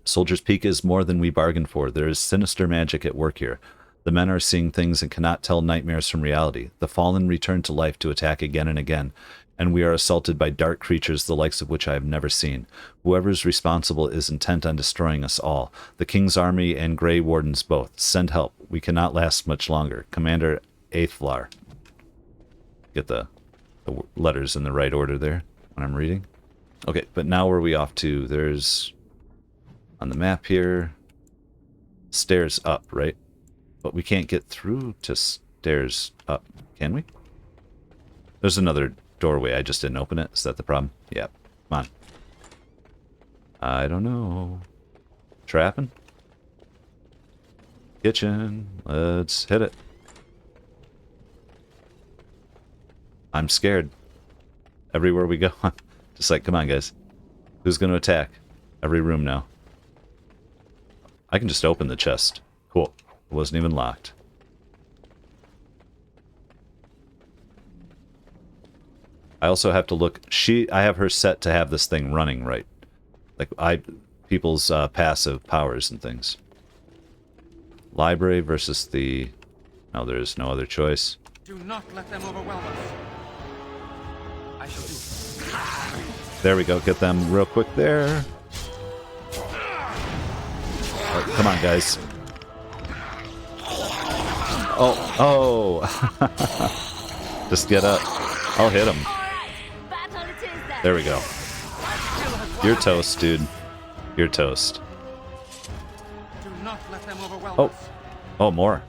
Soldier's Peak is more than we bargained for. There is sinister magic at work here. The men are seeing things and cannot tell nightmares from reality. The fallen return to life to attack again and again, and we are assaulted by dark creatures the likes of which I have never seen. Whoever is responsible is intent on destroying us all. The King's Army and Grey Wardens both. Send help. We cannot last much longer. Commander Aethlar. Get the letters in the right order there when I'm reading. Okay, but now where are we off to? There's, on the map here, stairs up, right? But we can't get through to stairs up, can we? There's another doorway. I just didn't open it. Is that the problem? Yeah. Come on. I don't know. Trapping? Kitchen. Let's hit it. I'm scared. Everywhere we go. Just like, come on, guys. Who's going to attack? Every room now. I can just open the chest. Cool. It wasn't even locked. I also have to look. I have her set to have this thing running, right? Like people's passive powers and things. Library versus the. No, there's no other choice. Do not let them overwhelm us. I shall do. There we go. Get them real quick there. Come on, guys. Oh. Just get up. I'll hit him. There we go. You're toast, dude. You're toast. Do not let them overwhelm us. Oh, more.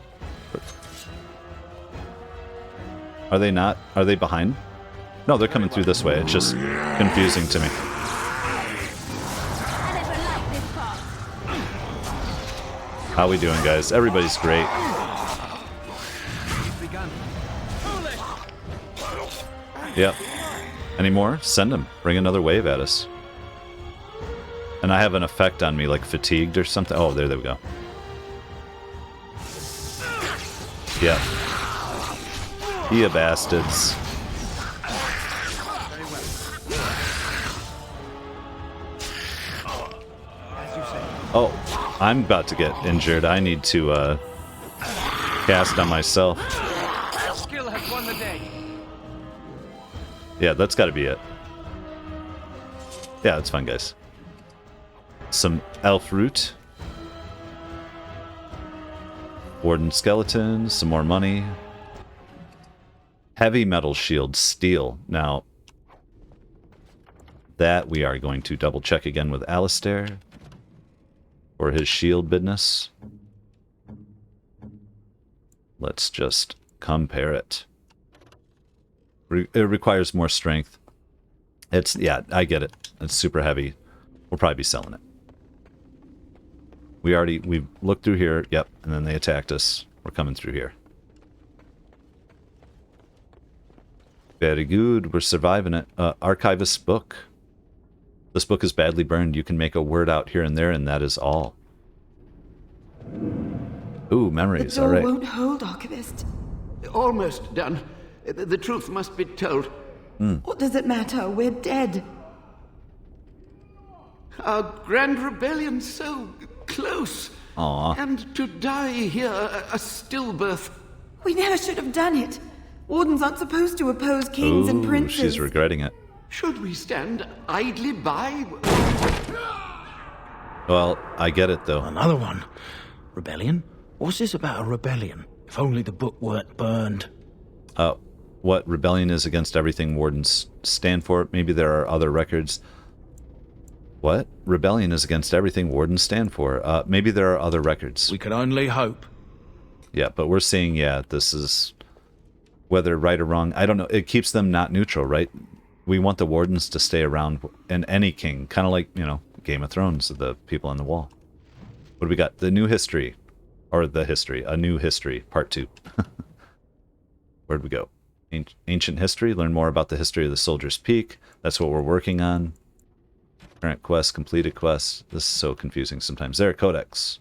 Are they not? Are they behind? No, they're coming through this way. It's just confusing to me. How we doing, guys? Everybody's great. Yep. Any more? Send them. Bring another wave at us. And I have an effect on me, like fatigued or something. Oh, there we go. Yep. Ya bastards. Oh, I'm about to get injured. I need to cast on myself. Skill has won the day. Yeah, that's got to be it. Yeah, it's fun, guys. Some elf root. Warden skeleton, some more money. Heavy metal shield, steel. Now, that we are going to double check again with Alistair for his shield business. Let's just compare it. It requires more strength. It's, yeah, I get it. It's super heavy. We'll probably be selling it. We've looked through here, yep, and then they attacked us. We're coming through here. Very good, we're surviving it. Archivist's book. This book is badly burned. You can make a word out here and there, and that is all. Ooh, memories. The door all right. won't hold, Archivist. Almost done. The truth must be told. What does it matter? We're dead. Our grand rebellion so close. Aww. And to die here, a stillbirth. We never should have done it. Wardens aren't supposed to oppose kings and princes. She's regretting it. Should we stand idly by? Well, I get it, though. Another one. Rebellion? What's this about a rebellion? If only the book weren't burned. What rebellion is against everything wardens stand for? Maybe there are other records. What? Rebellion is against everything wardens stand for. Maybe there are other records. We could only hope. Yeah, but we're seeing, this is... Whether right or wrong, I don't know. It keeps them not neutral, right? We want the wardens to stay around, and any king. Kind of like, Game of Thrones, the people on the wall. What do we got? The new history. Or the history. A new history. Part 2. Where'd we go? Ancient history. Learn more about the history of the Soldier's Peak. That's what we're working on. Current quest. Completed quest. This is so confusing sometimes. There, Codex.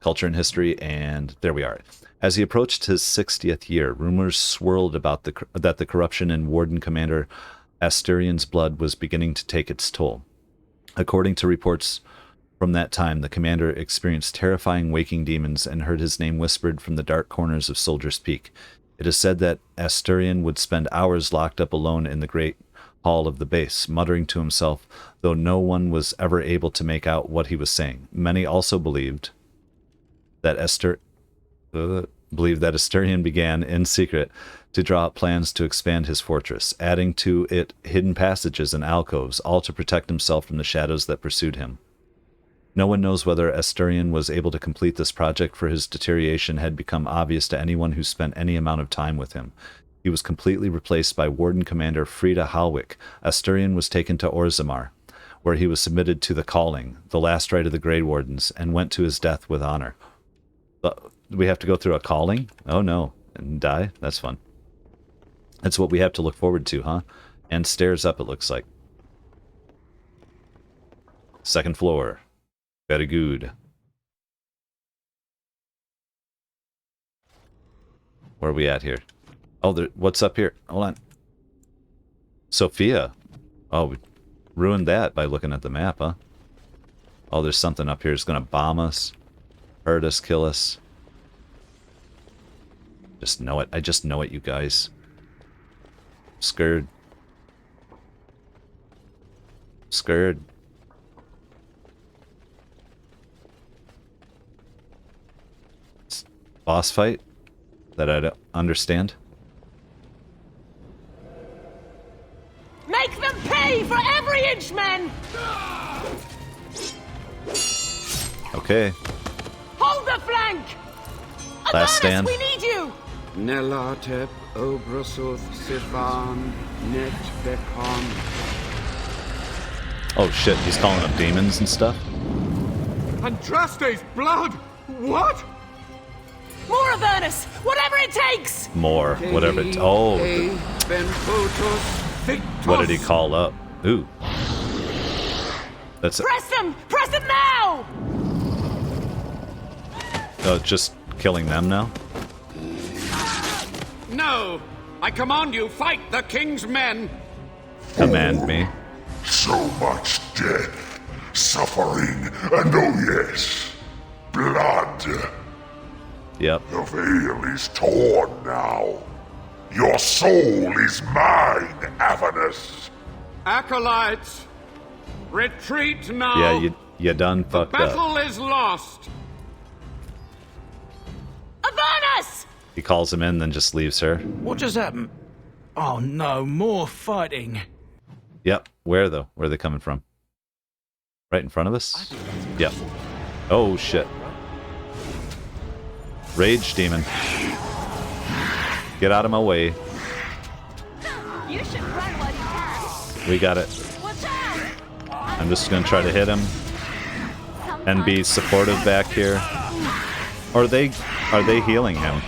Culture and history. And there we are. As he approached his 60th year, rumors swirled about that the corruption in Warden Commander Asturion's blood was beginning to take its toll. According to reports from that time, the commander experienced terrifying waking demons and heard his name whispered from the dark corners of Soldier's Peak. It is said that Asturion would spend hours locked up alone in the great hall of the base, muttering to himself, though no one was ever able to make out what he was saying. Many also believed that Asturion began, in secret, to draw up plans to expand his fortress, adding to it hidden passages and alcoves, all to protect himself from the shadows that pursued him. No one knows whether Asturion was able to complete this project, for his deterioration had become obvious to anyone who spent any amount of time with him. He was completely replaced by Warden Commander Frida Halwick. Asturion was taken to Orzammar, where he was submitted to the Calling, the last rite of the Grey Wardens, and went to his death with honor. We have to go through a calling? Oh no. And die? That's fun. That's what we have to look forward to, huh? And stairs up, it looks like. Second floor. Very good. Where are we at here? Oh, what's up here? Hold on. Sophia. Oh, we ruined that by looking at the map, huh? Oh, there's something up here that's going to bomb us, hurt us, kill us. Just know it. I just know it, you guys. Scared. Scared. Boss fight that I don't understand. Make them pay for every inch, men! Okay. Hold the flank! Last stand. We need you! Nelatep Obrasoth Sivan Net Bekon. Oh shit, he's calling up demons and stuff? Andraste's blood! What? More Avernus! Whatever it takes! More, whatever it... Oh. What did he call up? Ooh. That's it. Press them! Press them now! Oh, just killing them now? No! I command you, fight the king's men! Command me. So much death, suffering, and oh yes, blood. Yep. The veil is torn now. Your soul is mine, Avernus. Acolytes, retreat now! Yeah, you done fucked up. Battle is lost! Avernus! He calls him in, then just leaves her. What just happened? Oh no, more fighting. Yep. Where, though? Where are they coming from? Right in front of us? Yep. Oh, shit. Rage demon. Get out of my way. You should run while you can. We got it. I'm just gonna try to hit him and be supportive back here. Or are they healing him?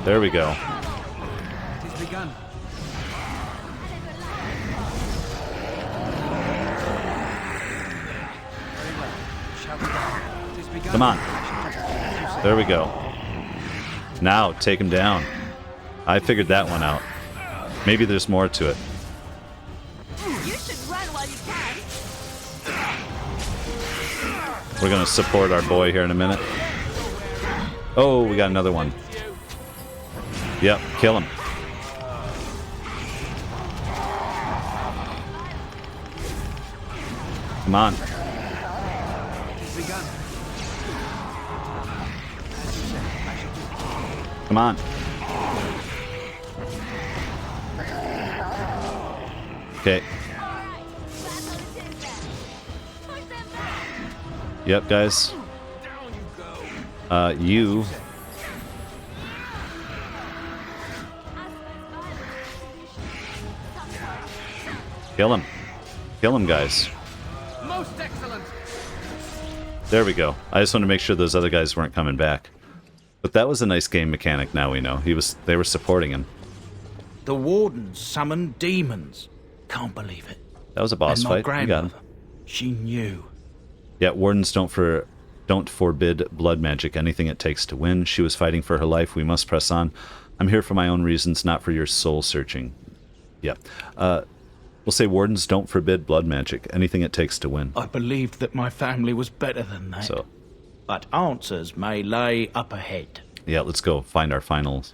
There we go. begun. Very well. Shall we go? It is begun. Come on. There we go. Now, take him down. I figured that one out. Maybe there's more to it. You should run while you can. We're gonna support our boy here in a minute. Oh, we got another one. Yep, kill him. Come on. Come on. Okay. Yep, guys. You. Kill him. Kill him, guys. Most excellent. There we go. I just want to make sure those other guys weren't coming back. But that was a nice game mechanic, now we know. They were supporting him. The Wardens summoned demons. Can't believe it. That was a boss And my fight. We got him. grandmother, she knew. Yeah, Wardens don't forbid blood magic, anything it takes to win. She was fighting for her life. We must press on. I'm here for my own reasons, not for your soul searching. Yeah. We'll say Wardens don't forbid blood magic, anything it takes to win. I believed that my family was better than that. So, but answers may lay up ahead. yeah, let's go find our final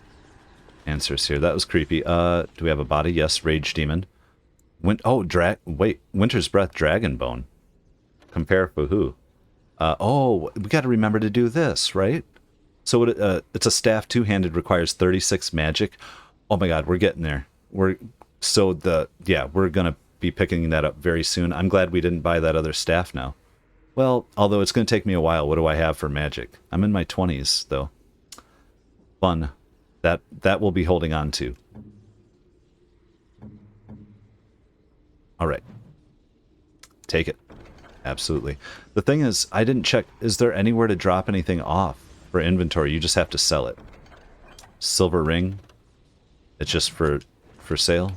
answers here. That was creepy. Do we have a body? Yes, Rage Demon. Winter's Breath Dragon Bone. Compare for who? We got to remember to do this, right? So it's a staff two-handed, requires 36 magic. Oh my god, we're getting there. We're gonna be picking that up very soon. I'm glad we didn't buy that other staff now. Well, although it's gonna take me a while. What do I have for magic? I'm in my 20s though. Fun. That we'll be holding on to. All right. Take it. Absolutely. The thing is, I didn't check. Is there anywhere to drop anything off for inventory? You just have to sell it. Silver ring. It's just for sale.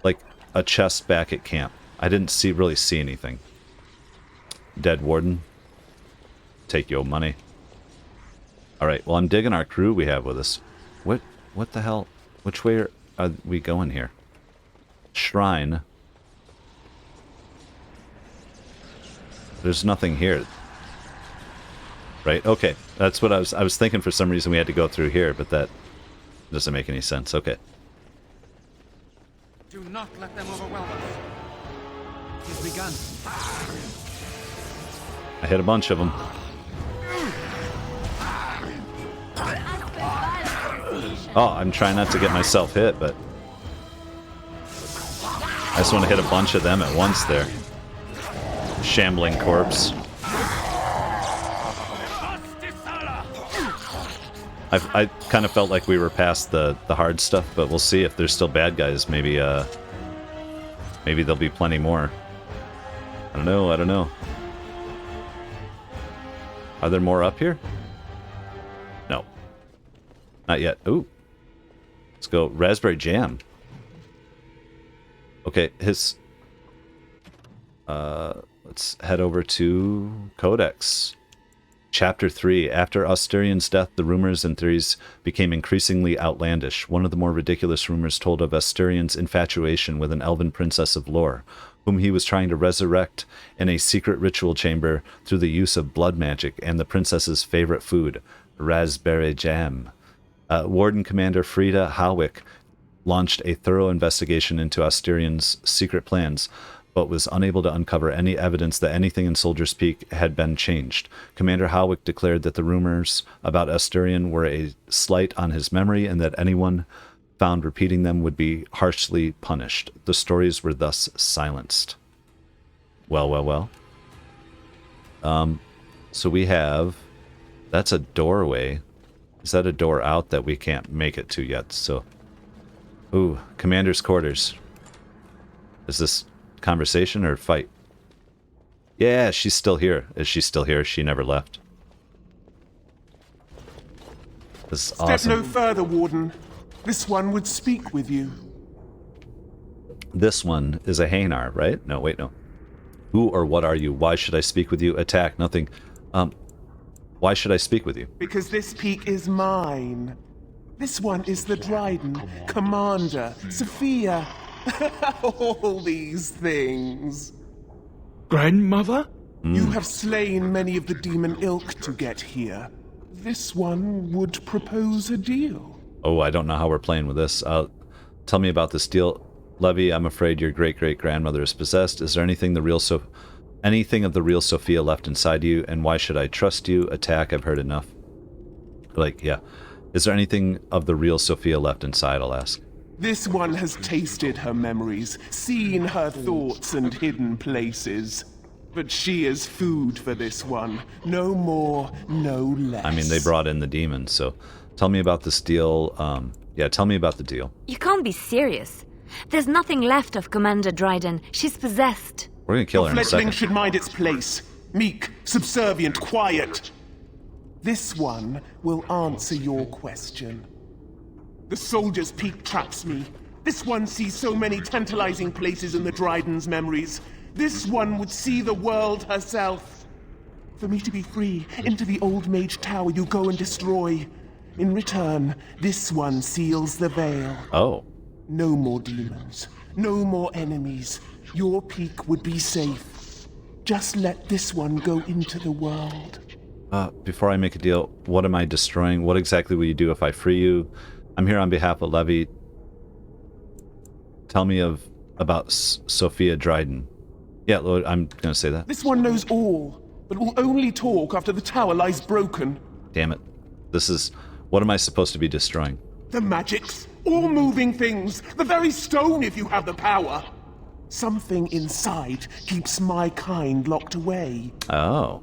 Like a chest back at camp. I didn't really see anything. Dead Warden. Take your money. All right. Well, I'm digging our crew we have with us. What the hell? Which way are we going here? Shrine. There's nothing here. Right? Okay. That's what I was thinking. For some reason we had to go through here, but that doesn't make any sense. Okay. Do not let them overwhelm us. It has begun. I hit a bunch of them. Oh, I'm trying not to get myself hit, but I just want to hit a bunch of them at once there. Shambling corpse. I kind of felt like we were past the hard stuff, but we'll see if there's still bad guys. Maybe there'll be plenty more. I don't know. Are there more up here? No. Not yet. Ooh. Let's go. Raspberry jam. Okay, let's head over to Codex. Chapter 3. After Asterian's death, the rumors and theories became increasingly outlandish. One of the more ridiculous rumors told of Asterian's infatuation with an elven princess of lore, whom he was trying to resurrect in a secret ritual chamber through the use of blood magic and the princess's favorite food, raspberry jam. Warden Commander Frida Halwick launched a thorough investigation into Asterian's secret plans, but was unable to uncover any evidence that anything in Soldier's Peak had been changed. Commander Halwick declared that the rumors about Asterian were a slight on his memory and that anyone found repeating them would be harshly punished. The stories were thus silenced. Well. So we have... That's a doorway. Is that a door out that we can't make it to yet? So... Ooh, Commander's quarters. Is this conversation or fight? Yeah, she's still here. Is she still here? She never left. This is awesome. Step no further, Warden. This one would speak with you. This one is a Hanar, right? No, wait, no. Who or what are you? Why should I speak with you? Attack, nothing. Why should I speak with you? Because this peak is mine. This one is the Dryden, Commander, Sophia. All these things. Grandmother? You have slain many of the demon ilk to get here. This one would propose a deal. Oh, I don't know how we're playing with this. Tell me about this deal. Levi, I'm afraid your great-great-grandmother is possessed. Is there anything anything of the real Sophia left inside you, and why should I trust you? Attack, I've heard enough. Like, yeah. Is there anything of the real Sophia left inside, I'll ask. This one has tasted her memories, seen her thoughts and hidden places. But she is food for this one. No more, no less. I mean, they brought in the demon, so tell me about this deal. Yeah, tell me about the deal. You can't be serious. There's nothing left of Commander Dryden. She's possessed. We're gonna kill her in a fledgling second. should mind its place. Meek, subservient, quiet. This one will answer your question. The soldier's peak traps me. This one sees so many tantalizing places in the Dryden's memories. This one would see the world herself. For me to be free, into the old mage tower you go and destroy. In return, this one seals the veil. Oh. No more demons. No more enemies. Your peak would be safe. Just let this one go into the world. Before I make a deal, what am I destroying? What exactly will you do if I free you? I'm here on behalf of Levi. Tell me about Sophia Dryden. Yeah, Lord, I'm gonna say that. This one knows all, but will only talk after the tower lies broken. Damn it. What am I supposed to be destroying? The magics, all moving things, the very stone if you have the power. Something inside keeps my kind locked away. Oh.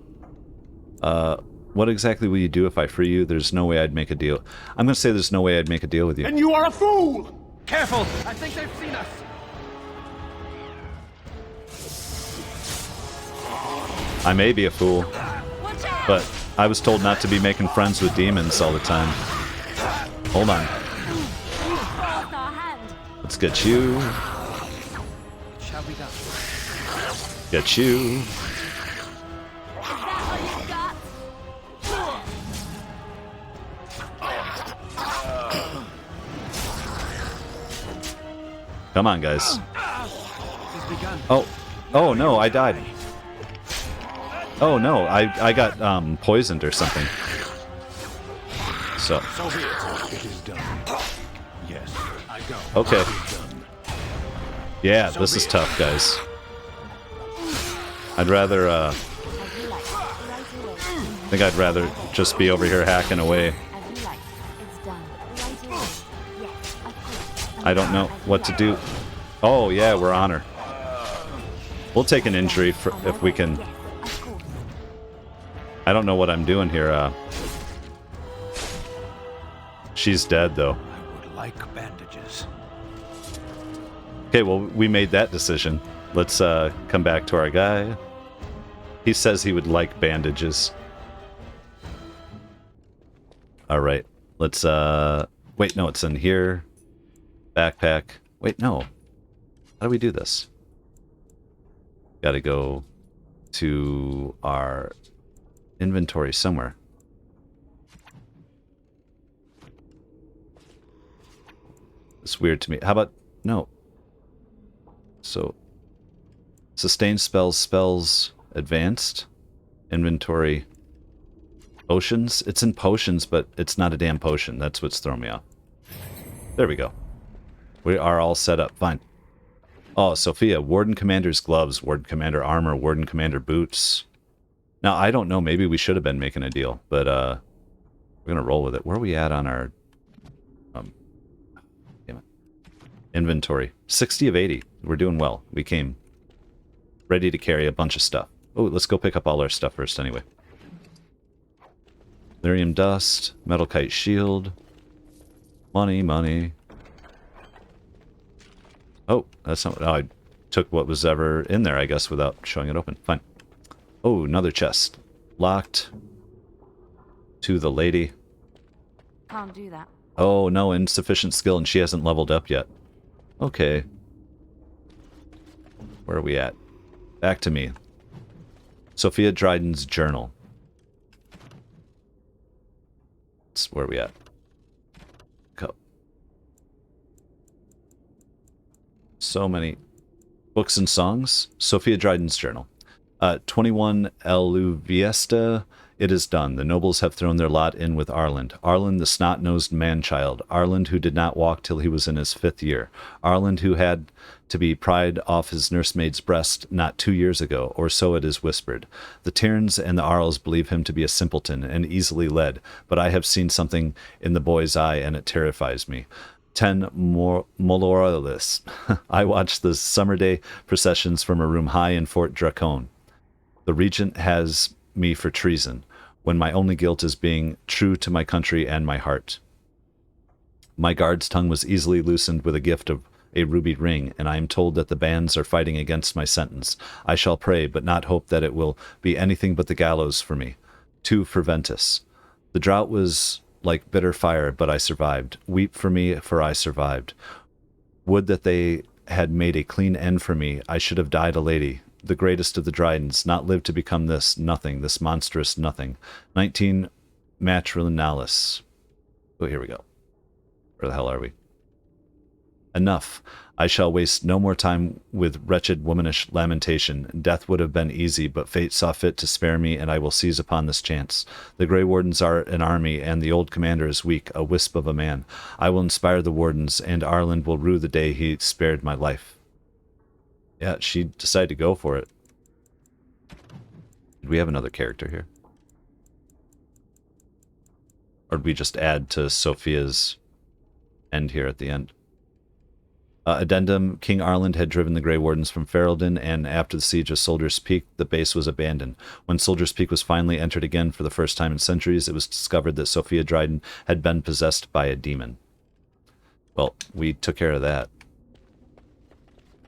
What exactly will you do if I free you? There's no way I'd make a deal. I'm gonna say there's no way I'd make a deal with you. And you are a fool! Careful! I think they've seen us! I may be a fool, but I was told not to be making friends with demons all the time. Hold on. Let's get you. Shall we go? Get you. Come on, guys. Oh no, I died. Oh no, I got poisoned or something. So. It is done. Yes, I go. Okay. Yeah, this is tough, guys. I'd rather I think I'd rather just be over here hacking away. I don't know what to do. Oh yeah, we're on her. We'll take an injury if we can. I don't know what I'm doing here. She's dead though. I would like bandages. Okay, well we made that decision. Let's come back to our guy. He says he would like bandages. All right, let's wait. No, it's in here. Backpack. Wait, no. How do we do this? Got to go to our inventory somewhere. It's weird to me. How about no? So sustain spells, advanced, inventory, potions. It's in potions, but it's not a damn potion. That's what's throwing me off. There we go. We are all set up. Fine. Oh, Sophia, Warden Commander's gloves, Warden Commander armor, Warden Commander boots. Now, I don't know. Maybe we should have been making a deal, but we're gonna roll with it. Where are we at on our damn it, inventory? 60 of 80. We're doing well. We came ready to carry a bunch of stuff. Oh, let's go pick up all our stuff first anyway. Lyrium dust, metal kite shield, money. Oh, that's not. Oh, I took what was ever in there, I guess, without showing it open. Fine. Oh, another chest. Locked. To the lady. Can't do that. Oh, no, insufficient skill, and she hasn't leveled up yet. Okay. Where are we at? Back to me. Sophia Dryden's journal. That's where are we at? Go. So many books and songs. Sophia Dryden's journal. 21 Eluviesta. It is done. The nobles have thrown their lot in with Arland. Arland, the snot-nosed man-child. Arland, who did not walk till he was in his 5th year. Arland, who had to be pried off his nursemaid's breast not 2 years ago, or so it is whispered. The Tyrns and the Arls believe him to be a simpleton and easily led, but I have seen something in the boy's eye, and it terrifies me. 10 Moloralis. I watched the summer day processions from a room high in Fort Dracone. The regent has me for treason, when my only guilt is being true to my country and my heart. My guard's tongue was easily loosened with a gift of a ruby ring, and I am told that the bands are fighting against my sentence. I shall pray, but not hope that it will be anything but the gallows for me. 2 Ferventus. The drought was like bitter fire, but I survived. Weep for me, for I survived. Would that they had made a clean end for me. I should have died a lady, the greatest of the Drydens, not lived to become this nothing, this monstrous nothing. 19 Matrinalis. Oh, here we go. Where the hell are we? Enough. I shall waste no more time with wretched womanish lamentation. Death would have been easy, but fate saw fit to spare me, and I will seize upon this chance. The Grey Wardens are an army, and the old commander is weak, a wisp of a man. I will inspire the Wardens, and Arland will rue the day he spared my life. Yeah, she decided to go for it. Did we have another character here? Or did we just add to Sophia's end here at the end? Addendum, King Arland had driven the Grey Wardens from Ferelden, and after the siege of Soldier's Peak, the base was abandoned. When Soldier's Peak was finally entered again for the first time in centuries, it was discovered that Sophia Dryden had been possessed by a demon. Well, we took care of that.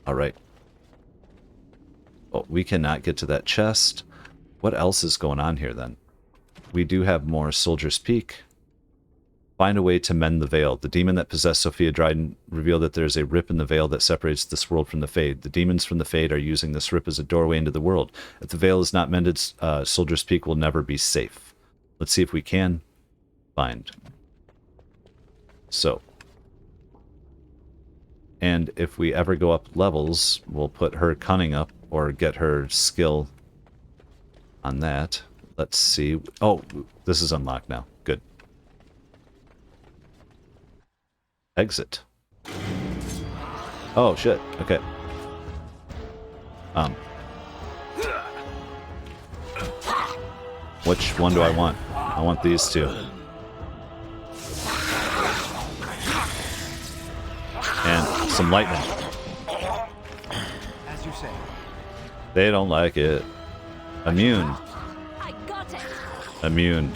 Alright. Oh, we cannot get to that chest. What else is going on here, then? We do have more Soldier's Peak. Find a way to mend the veil. The demon that possessed Sophia Dryden revealed that there is a rip in the veil that separates this world from the Fade. The demons from the Fade are using this rip as a doorway into the world. If the veil is not mended, Soldier's Peak will never be safe. Let's see if we can find. So. And if we ever go up levels, we'll put her cunning up or get her skill on that. Let's see. Oh, this is unlocked now. Good. Exit. Oh, shit. Okay. Which one do I want? I want these two. And some lightning. As you say. They don't like it. Immune. Immune.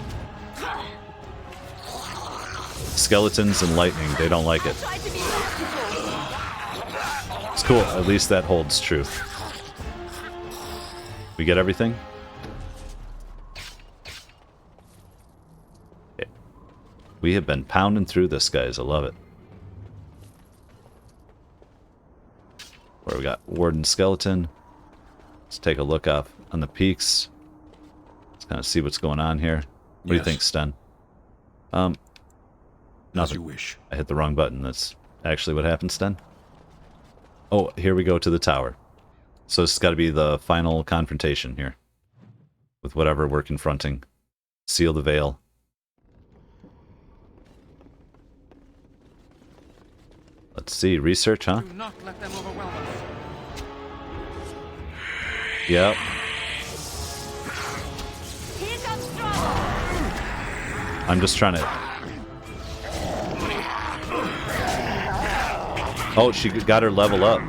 Skeletons and lightning, they don't like it. It's cool, at least that holds true. We get everything? Okay. We have been pounding through this, guys. I love it. Where we got Warden Skeleton. Let's take a look up on the peaks. Let's kind of see what's going on here. What do you think, Sten? Nothing. As you wish. I hit the wrong button. That's actually what happened, Sten. Oh, here we go to the tower. So this has got to be the final confrontation here. With whatever we're confronting. Seal the veil. Let's see. Research, huh? Do not let them overwhelm us. Yep. I'm just trying to... Oh, she got her level up.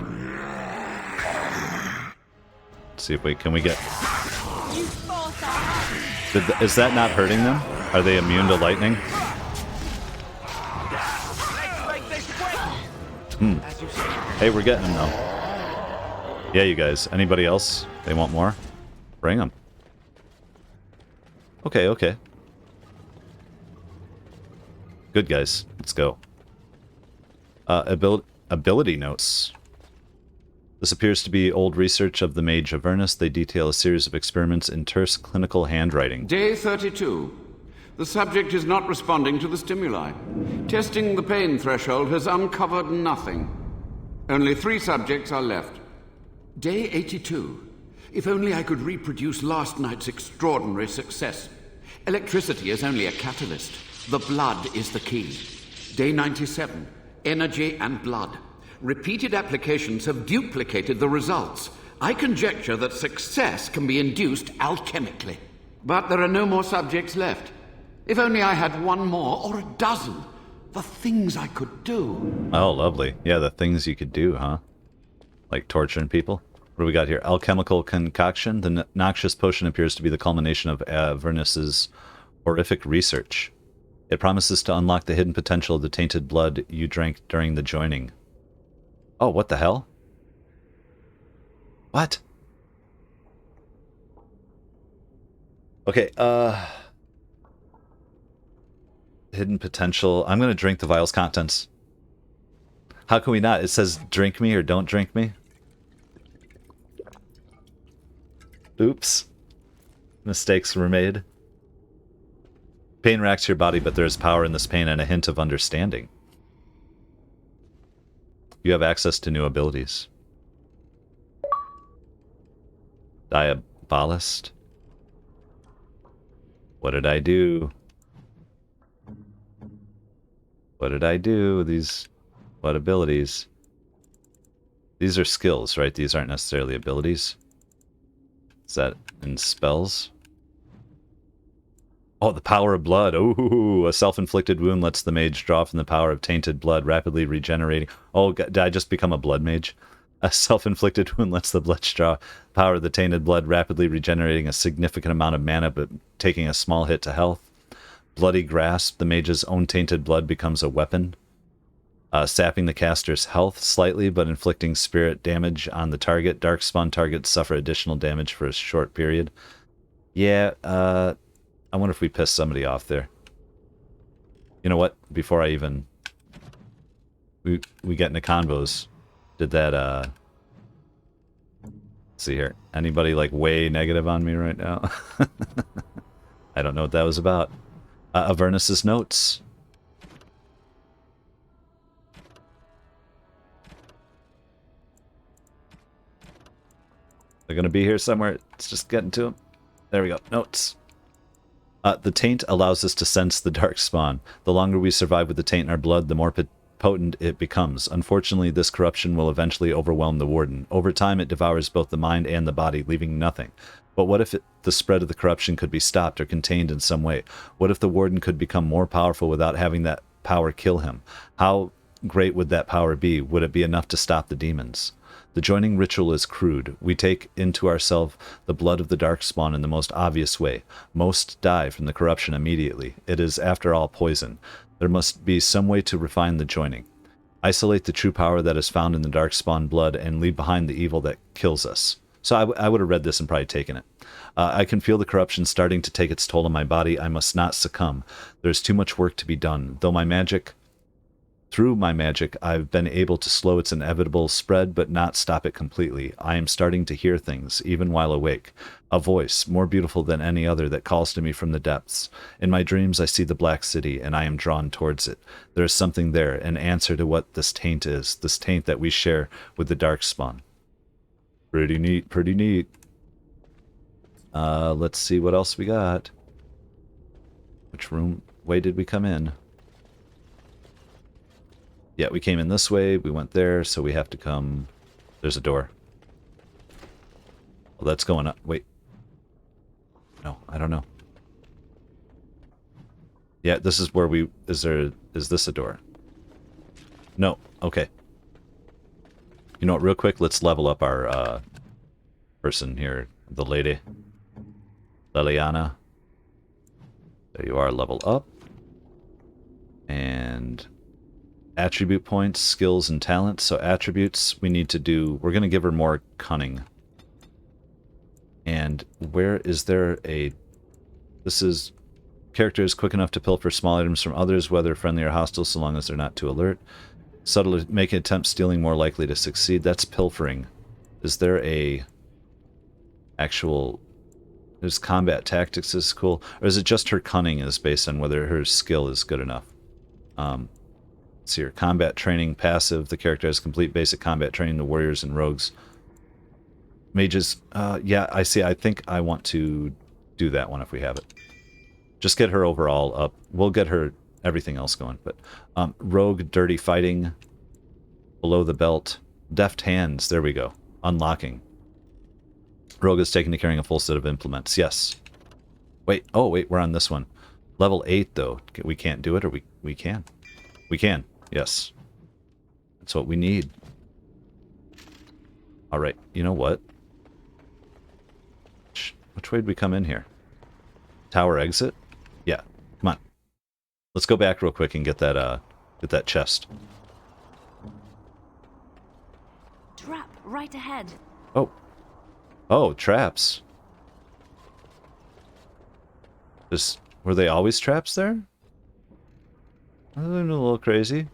Let's see if we... Can we get... Is that not hurting them? Are they immune to lightning? Hey, we're getting them though. Yeah, you guys. Anybody else? They want more? Bring them. Okay, okay. Good, guys. Let's go. Ability notes. This appears to be old research of the mage Avernus. They detail a series of experiments in terse clinical handwriting. Day 32. The subject is not responding to the stimuli. Testing the pain threshold has uncovered nothing. Only 3 subjects are left. Day 82. If only I could reproduce last night's extraordinary success. Electricity is only a catalyst. The blood is the key. Day 97. Energy and blood. Repeated applications have duplicated the results. I conjecture that success can be induced alchemically. But there are no more subjects left. If only I had 1 more, or a dozen. The things I could do. Oh, lovely. Yeah, the things you could do, huh? Like torturing people? What do we got here? Alchemical concoction. The noxious potion appears to be the culmination of Avernus's horrific research. It promises to unlock the hidden potential of the tainted blood you drank during the joining. Oh, what the hell? What? Okay, hidden potential. I'm going to drink the vial's contents. How can we not? It says drink me or don't drink me. Oops. Mistakes were made. Pain racks your body, but there is power in this pain and a hint of understanding. You have access to new abilities. Diabolist. What did I do? What did I do? What abilities? These are skills, right? These aren't necessarily abilities. Is that in spells? Oh, the power of blood. Ooh, a self-inflicted wound lets the mage draw from the power of tainted blood, rapidly regenerating. Oh, did I just become a blood mage? A self-inflicted wound lets the blood draw power of the tainted blood, rapidly regenerating a significant amount of mana, but taking a small hit to health. Bloody grasp. The mage's own tainted blood becomes a weapon, sapping the caster's health slightly, but inflicting spirit damage on the target. Darkspawn targets suffer additional damage for a short period. Yeah, I wonder if we pissed somebody off there. You know what? Before I even... We get into convos. Did that, let's see here. Anybody, like, way negative on me right now? I don't know what that was about. Avernus's notes. They're gonna be here somewhere. Let's just get into them. There we go. Notes. The taint allows us to sense the darkspawn. The longer we survive with the taint in our blood, the more potent it becomes. Unfortunately, this corruption will eventually overwhelm the warden. Over time, it devours both the mind and the body, leaving nothing. But what if the spread of the corruption could be stopped or contained in some way? What if the warden could become more powerful without having that power kill him? How great would that power be? Would it be enough to stop the demons? The joining ritual is crude. We take into ourselves the blood of the darkspawn in the most obvious way. Most die from the corruption immediately. It is, after all, poison. There must be some way to refine the joining. Isolate the true power that is found in the darkspawn blood and leave behind the evil that kills us. So I would have read this and probably taken it. I can feel the corruption starting to take its toll on my body. I must not succumb. There's too much work to be done. Through my magic, I've been able to slow its inevitable spread, but not stop it completely. I am starting to hear things, even while awake. A voice, more beautiful than any other, that calls to me from the depths. In my dreams, I see the Black City, and I am drawn towards it. There is something there, an answer to what this taint is, this taint that we share with the Darkspawn. Pretty neat, pretty neat. Let's see what else we got. Which way did we come in? Yeah, we came in this way, we went there, so we have to come... There's a door. Well, that's going up. Wait. No, I don't know. Yeah, this is where we... Is this a door? No. Okay. You know what, real quick, let's level up our, person here. The lady. Leliana. There you are, level up. And... attribute points, skills, and talents. So attributes, we need to do... We're going to give her more cunning. And where is there a... This is Character is quick enough to pilfer small items from others, whether friendly or hostile, so long as they're not too alert. Subtle, make an attempt stealing more likely to succeed. That's pilfering. Is there a actual... There's combat tactics is cool. Or is it just her cunning is based on whether her skill is good enough? Let's see here. Combat training, passive. The character has complete basic combat training to warriors and rogues. Mages, yeah, I see. I think I want to do that one if we have it. Just get her overall up. We'll get her everything else going. But rogue, dirty fighting, below the belt, deft hands. There we go. Unlocking. Rogue is taken to carrying a full set of implements. Yes. Wait. Oh, wait. We're on this one. Level 8, though. We can't do it, or we can? We can. Yes. That's what we need. All right. You know what? Which way did we come in here? Tower exit? Yeah. Come on. Let's go back real quick and get that chest. Trap right ahead. Oh. Oh, traps. Were they always traps there? I'm a little crazy.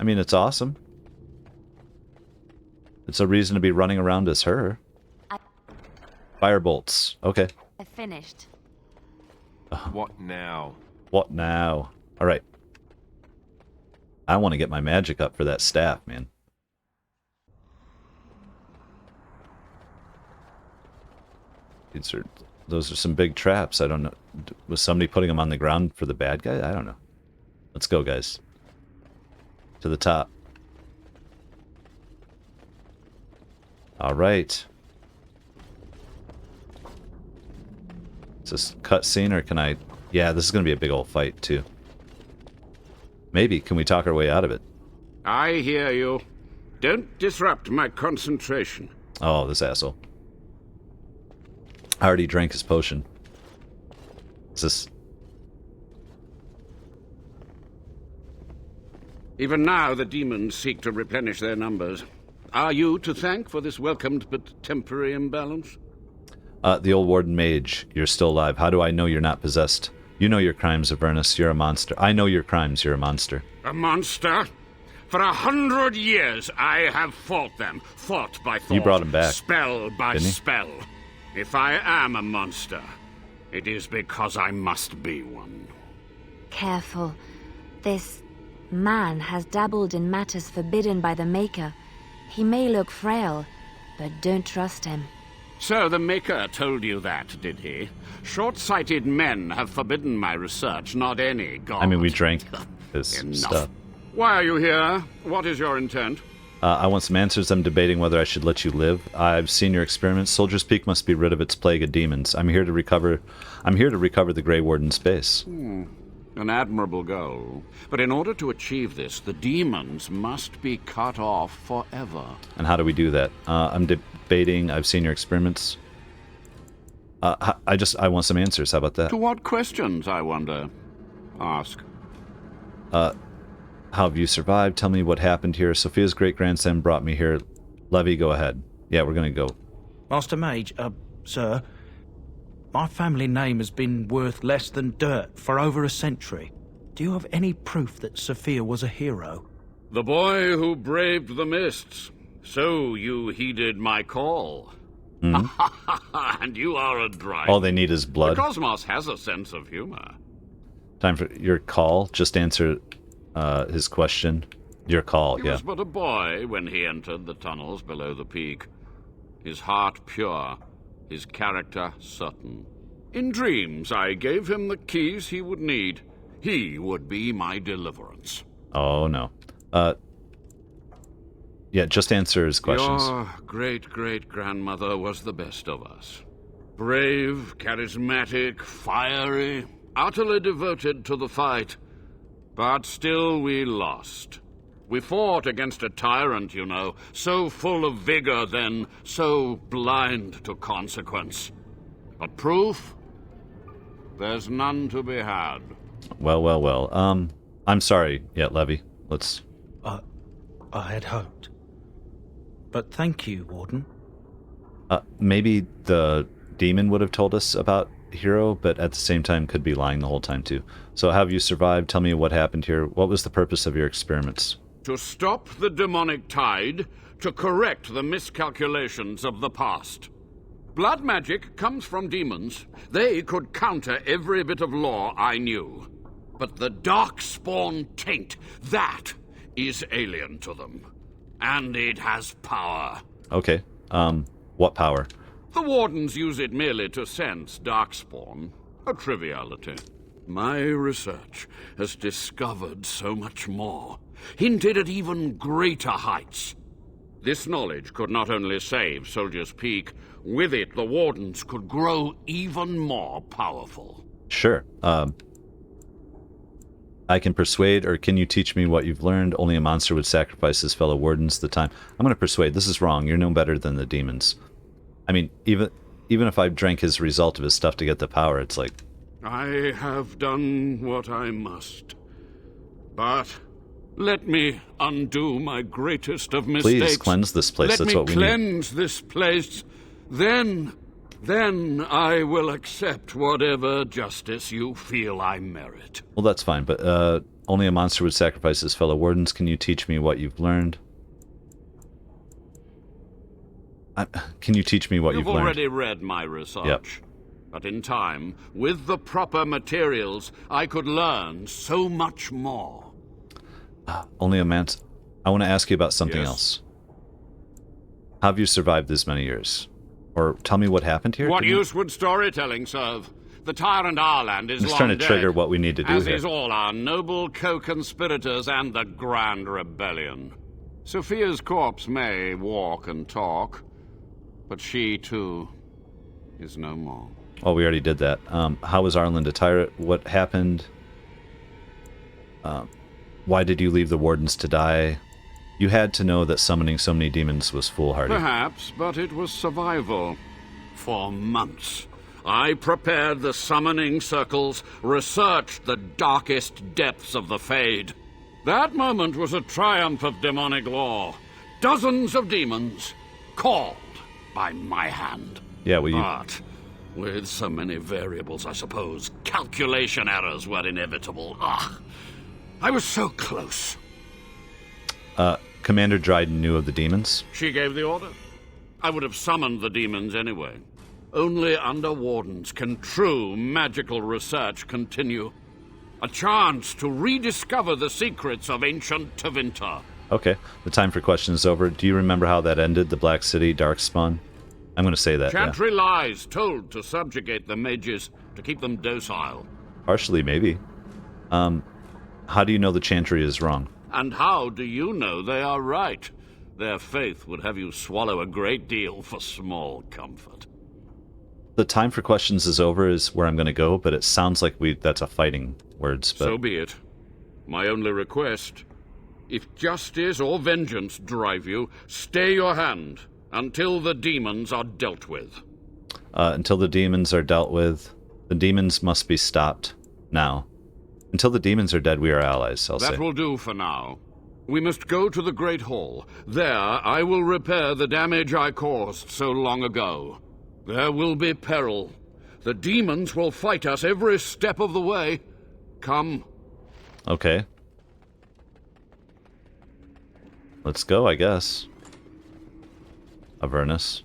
I mean, it's awesome. It's a reason to be running around as her. Firebolts. Okay. I finished. What now? What now? Alright. I want to get my magic up for that staff, man. Those are some big traps. I don't know. Was somebody putting them on the ground for the bad guy? I don't know. Let's go, guys. To the top. Alright. Is this cutscene, or can I... Yeah, this is going to be a big old fight, too. Maybe. Can we talk our way out of it? I hear you. Don't disrupt my concentration. Oh, this asshole. I already drank his potion. Is this... Even now, the demons seek to replenish their numbers. Are you to thank for this welcomed but temporary imbalance? The old warden mage, you're still alive. How do I know you're not possessed? You know your crimes, Avernus. You're a monster. I know your crimes. You're a monster. A monster? For 100 years, I have fought them. Thought by thought. You brought him back. Spell by didn't he? spell. If I am a monster, it is because I must be one. Careful. This man has dabbled in matters forbidden by the Maker. He may look frail, but don't trust him. So the Maker told you that, did he? Short-sighted men have forbidden my research, not any god. I mean, we drank his Enough. stuff. Why are you here? What is your intent? I want some answers. I'm debating whether I should let you live. I've seen your experiments. Soldier's Peak must be rid of its plague of demons. I'm here to recover the Grey Warden's base. An admirable goal. But in order to achieve this, the demons must be cut off forever. And how do we do that? I'm debating. I've seen your experiments. I want some answers. How about that? To what questions, I wonder? Ask. How have you survived? Tell me what happened here. Sophia's great-grandson brought me here. Levi, go ahead. Yeah, we're going to go. Master Mage, sir, my family name has been worth less than dirt for over a century. Do you have any proof that Sophia was a hero? The boy who braved the mists. So you heeded my call. Mm-hmm. And you are a Dryden. All they need is blood. The cosmos has a sense of humor. Time for your call. Just answer his question. Your call, He yeah. was but a boy when he entered the tunnels below the peak. His heart pure, his character certain. In dreams, I gave him the keys he would need. He would be my deliverance. Oh, no. Yeah, just answer his questions. Your great-great-grandmother was the best of us. Brave, charismatic, fiery, utterly devoted to the fight. But still we lost. We fought against a tyrant, you know, so full of vigor then, so blind to consequence. But proof? There's none to be had. Well. I'm sorry. Yeah, Levi. Let's... I had hoped. But thank you, Warden. Maybe the demon would have told us about hero, but at the same time could be lying the whole time too. So have you survived? Tell me what happened here. What was the purpose of your experiments? To stop the demonic tide, to correct the miscalculations of the past. Blood magic comes from demons. They could counter every bit of law I knew. But the darkspawn taint, that is alien to them. And it has power. Okay. What power? The Wardens use it merely to sense darkspawn. A triviality. My research has discovered so much more. Hinted at even greater heights. This knowledge could not only save Soldier's Peak, with it the Wardens could grow even more powerful. Sure. I can persuade, or can you teach me what you've learned? Only a monster would sacrifice his fellow Wardens the time. I'm going to persuade. This is wrong. You're no better than the demons. I mean, even if I drank his result of his stuff to get the power, it's like... I have done what I must. But let me undo my greatest of mistakes. Please cleanse this place. That's what we need. Let me cleanse this place. Then I will accept whatever justice you feel I merit. Well, that's fine, but only a monster would sacrifice his fellow Wardens. Can you teach me what you've learned? Can you teach me what you've learned? You've already read my research. Yep. But in time, with the proper materials, I could learn so much more. Only a man... I want to ask you about something Yes. else. How have you survived this many years? Or tell me what happened here? What Can you- use would storytelling serve? The tyrant Arland is I'm just long trying to dead, trigger what we need to do as here. is all our noble co-conspirators and the Grand Rebellion. Sophia's corpse may walk and talk, but she, too, is no more. Oh, we already did that. How was Arland a tyrant? What happened? Why did you leave the Wardens to die? You had to know that summoning so many demons was foolhardy. Perhaps, but it was survival. For months, I prepared the summoning circles, researched the darkest depths of the Fade. That moment was a triumph of demonic law. Dozens of demons, called by my hand. Yeah, well, you... But with so many variables, I suppose, calculation errors were inevitable. I was so close. Commander Dryden knew of the demons? She gave the order. I would have summoned the demons anyway. Only under Wardens can true magical research continue. A chance to rediscover the secrets of ancient Tevinter. Okay, the time for questions is over. Do you remember how that ended, the Black City, Darkspawn? I'm going to say that, yeah. Chantry lies told to subjugate the mages, to keep them docile. Partially, maybe. How do you know the Chantry is wrong? And how do you know they are right? Their faith would have you swallow a great deal for small comfort. The time for questions is over is where I'm going to go, but it sounds like that's a fighting words. But... So be it. My only request, if justice or vengeance drive you, stay your hand until the demons are dealt with. Until the demons are dealt with, the demons must be stopped now. Until the demons are dead, we are allies, I'll say. That will do for now. We must go to the Great Hall. There, I will repair the damage I caused so long ago. There will be peril. The demons will fight us every step of the way. Come. Okay. Let's go, I guess. Avernus.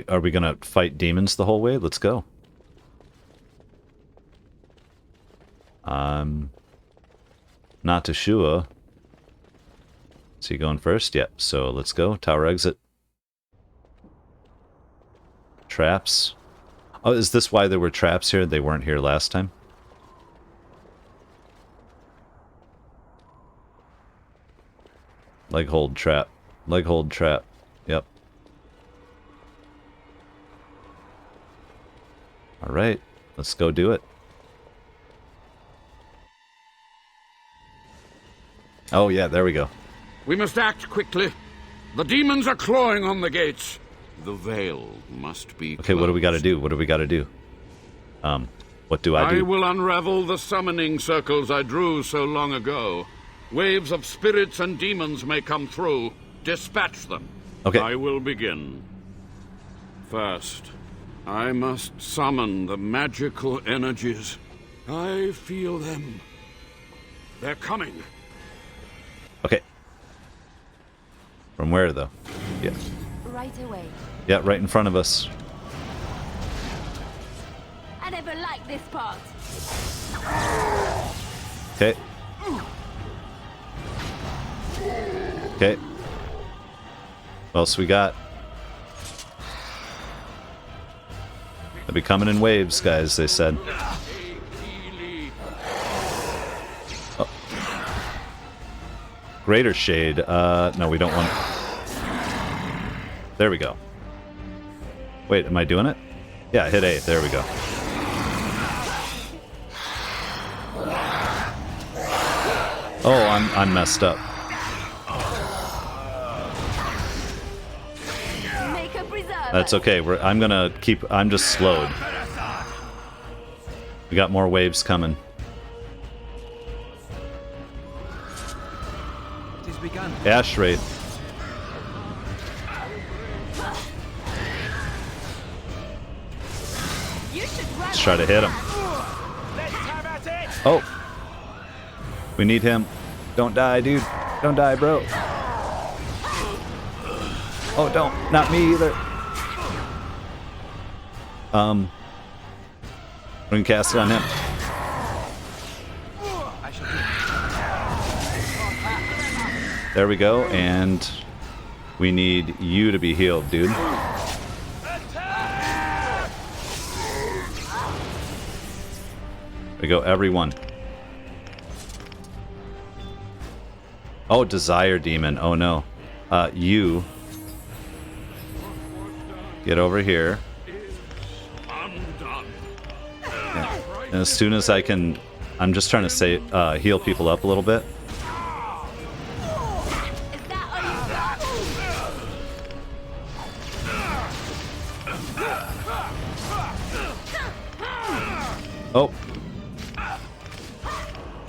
Are we gonna fight demons the whole way? Let's go. Not to Shua. Is he going first? Yep, so let's go. Tower exit. Traps. Oh, is this why there were traps here? They weren't here last time? Leg hold trap. Leg hold trap. Yep. Alright, let's go do it. Oh yeah, there we go. We must act quickly. The demons are clawing on the gates. The veil must be Okay, what do we gotta do? What do we gotta do? What do I do? I will unravel the summoning circles I drew so long ago. Waves of spirits and demons may come through. Dispatch them. Okay. I will begin. First, I must summon the magical energies. I feel them. They're coming. Okay. From where, though? Yeah. Right away. Yeah, right in front of us. I never liked this part. Okay. Okay. What else we got? They'll be coming in waves, guys, they said. Oh. Greater Shade. No, we don't want... There we go. Wait, am I doing it? Yeah, hit A. There we go. Oh, I'm messed up. That's okay. I'm just slowed. We got more waves coming. Ash Wraith. Let's try to hit him. Oh. We need him. Don't die, dude. Don't die, bro. Oh, don't. Not me either. We can cast it on him. There we go, and we need you to be healed, dude. There we go, everyone. Oh, Desire Demon. Oh no. You get over here. Yeah. And as soon as I can, I'm just trying to say heal people up a little bit. Oh.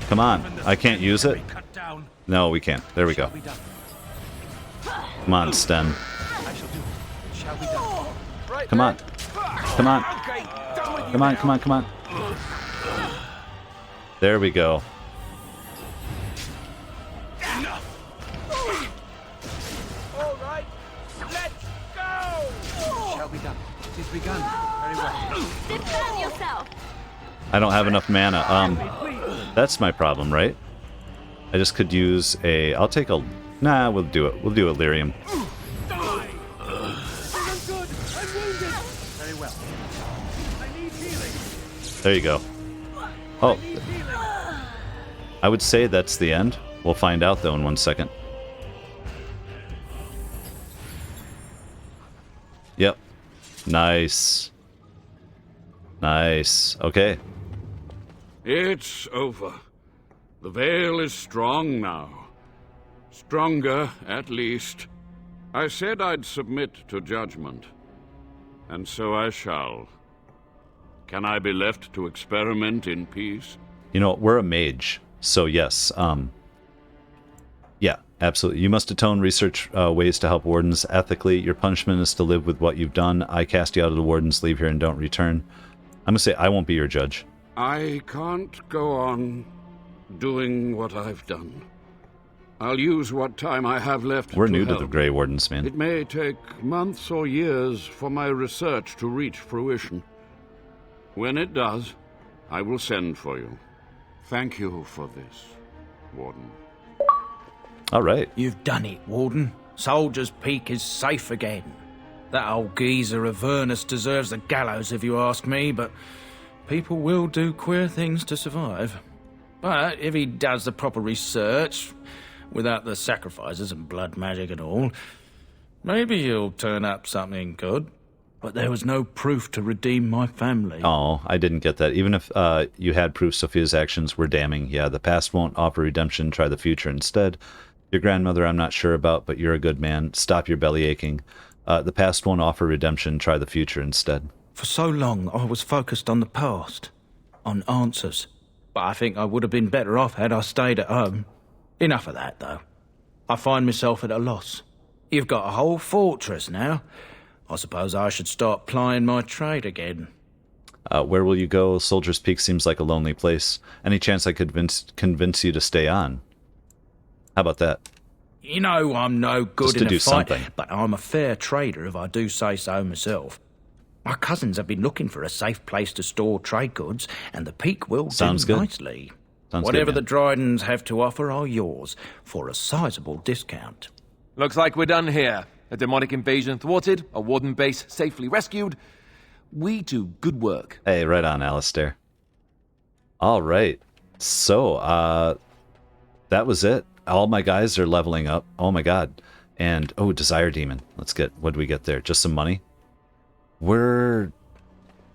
Come on. I can't use it. No, we can't. There we go. Come on, Sten. Come on. Come on. Come on, come on, come on. There we go. Alright, let's go! Shall be done. It is begun. Very well. Defend yourself. I don't have enough mana. That's my problem, right? I just could use a... I'll take a... Nah, we'll do it. We'll do Illyrium. Very well. I need healing. There you go. Oh. I would say that's the end. We'll find out, though, in 1 second. Yep. Nice. Nice. Okay. It's over. The veil is strong now. Stronger, at least. I said I'd submit to judgment. And so I shall. Can I be left to experiment in peace? You know, we're a mage, so yes. Yeah, absolutely. You must atone, research ways to help wardens ethically. Your punishment is to live with what you've done. I cast you out of the wardens, leave here and don't return. I'm going to say I won't be your judge. I can't go on doing what I've done. I'll use what time I have left. We're new to the Grey Wardens, man. It may take months or years for my research to reach fruition. When it does, I will send for you. Thank you for this, Warden. All right. You've done it, Warden. Soldier's Peak is safe again. That old geezer Avernus deserves the gallows if you ask me, but people will do queer things to survive. But if he does the proper research, without the sacrifices and blood magic and all, maybe he'll turn up something good. But there was no proof to redeem my family. Oh, I didn't get that. Even if you had proof Sophia's actions were damning. Yeah, the past won't offer redemption. Try the future instead. Your grandmother I'm not sure about, but you're a good man. Stop your belly aching. The past won't offer redemption. Try the future instead. For so long, I was focused on the past, on answers. But I think I would have been better off had I stayed at home. Enough of that, though. I find myself at a loss. You've got a whole fortress now. I suppose I should start plying my trade again. Where will you go? Soldier's Peak seems like a lonely place. Any chance I could convince you to stay on? How about that? You know I'm no good Just to in a do fight, something. but I'm a fair trader if I do say so myself. My cousins have been looking for a safe place to store trade goods, and the Peak will Sounds do good. nicely. Sounds Whatever good, the Drydens have to offer are yours, for a sizable discount. Looks like we're done here. A demonic invasion thwarted, a warden base safely rescued. We do good work. Hey, right on, Alistair. All right. So, that was it. All my guys are leveling up. Oh my god. And, oh, Desire Demon. Let's get, what do we get there? Just some money? We're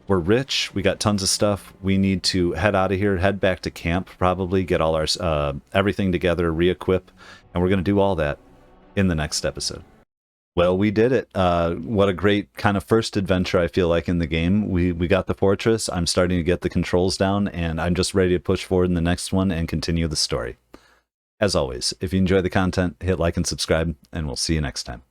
rich. We got tons of stuff. We need to head out of here, head back to camp, probably, get all our everything together, re-equip, and we're going to do all that in the next episode. Well, we did it. What a great kind of first adventure, I feel like, in the game. We got the fortress. I'm starting to get the controls down, and I'm just ready to push forward in the next one and continue the story. As always, if you enjoy the content, hit like and subscribe, and we'll see you next time.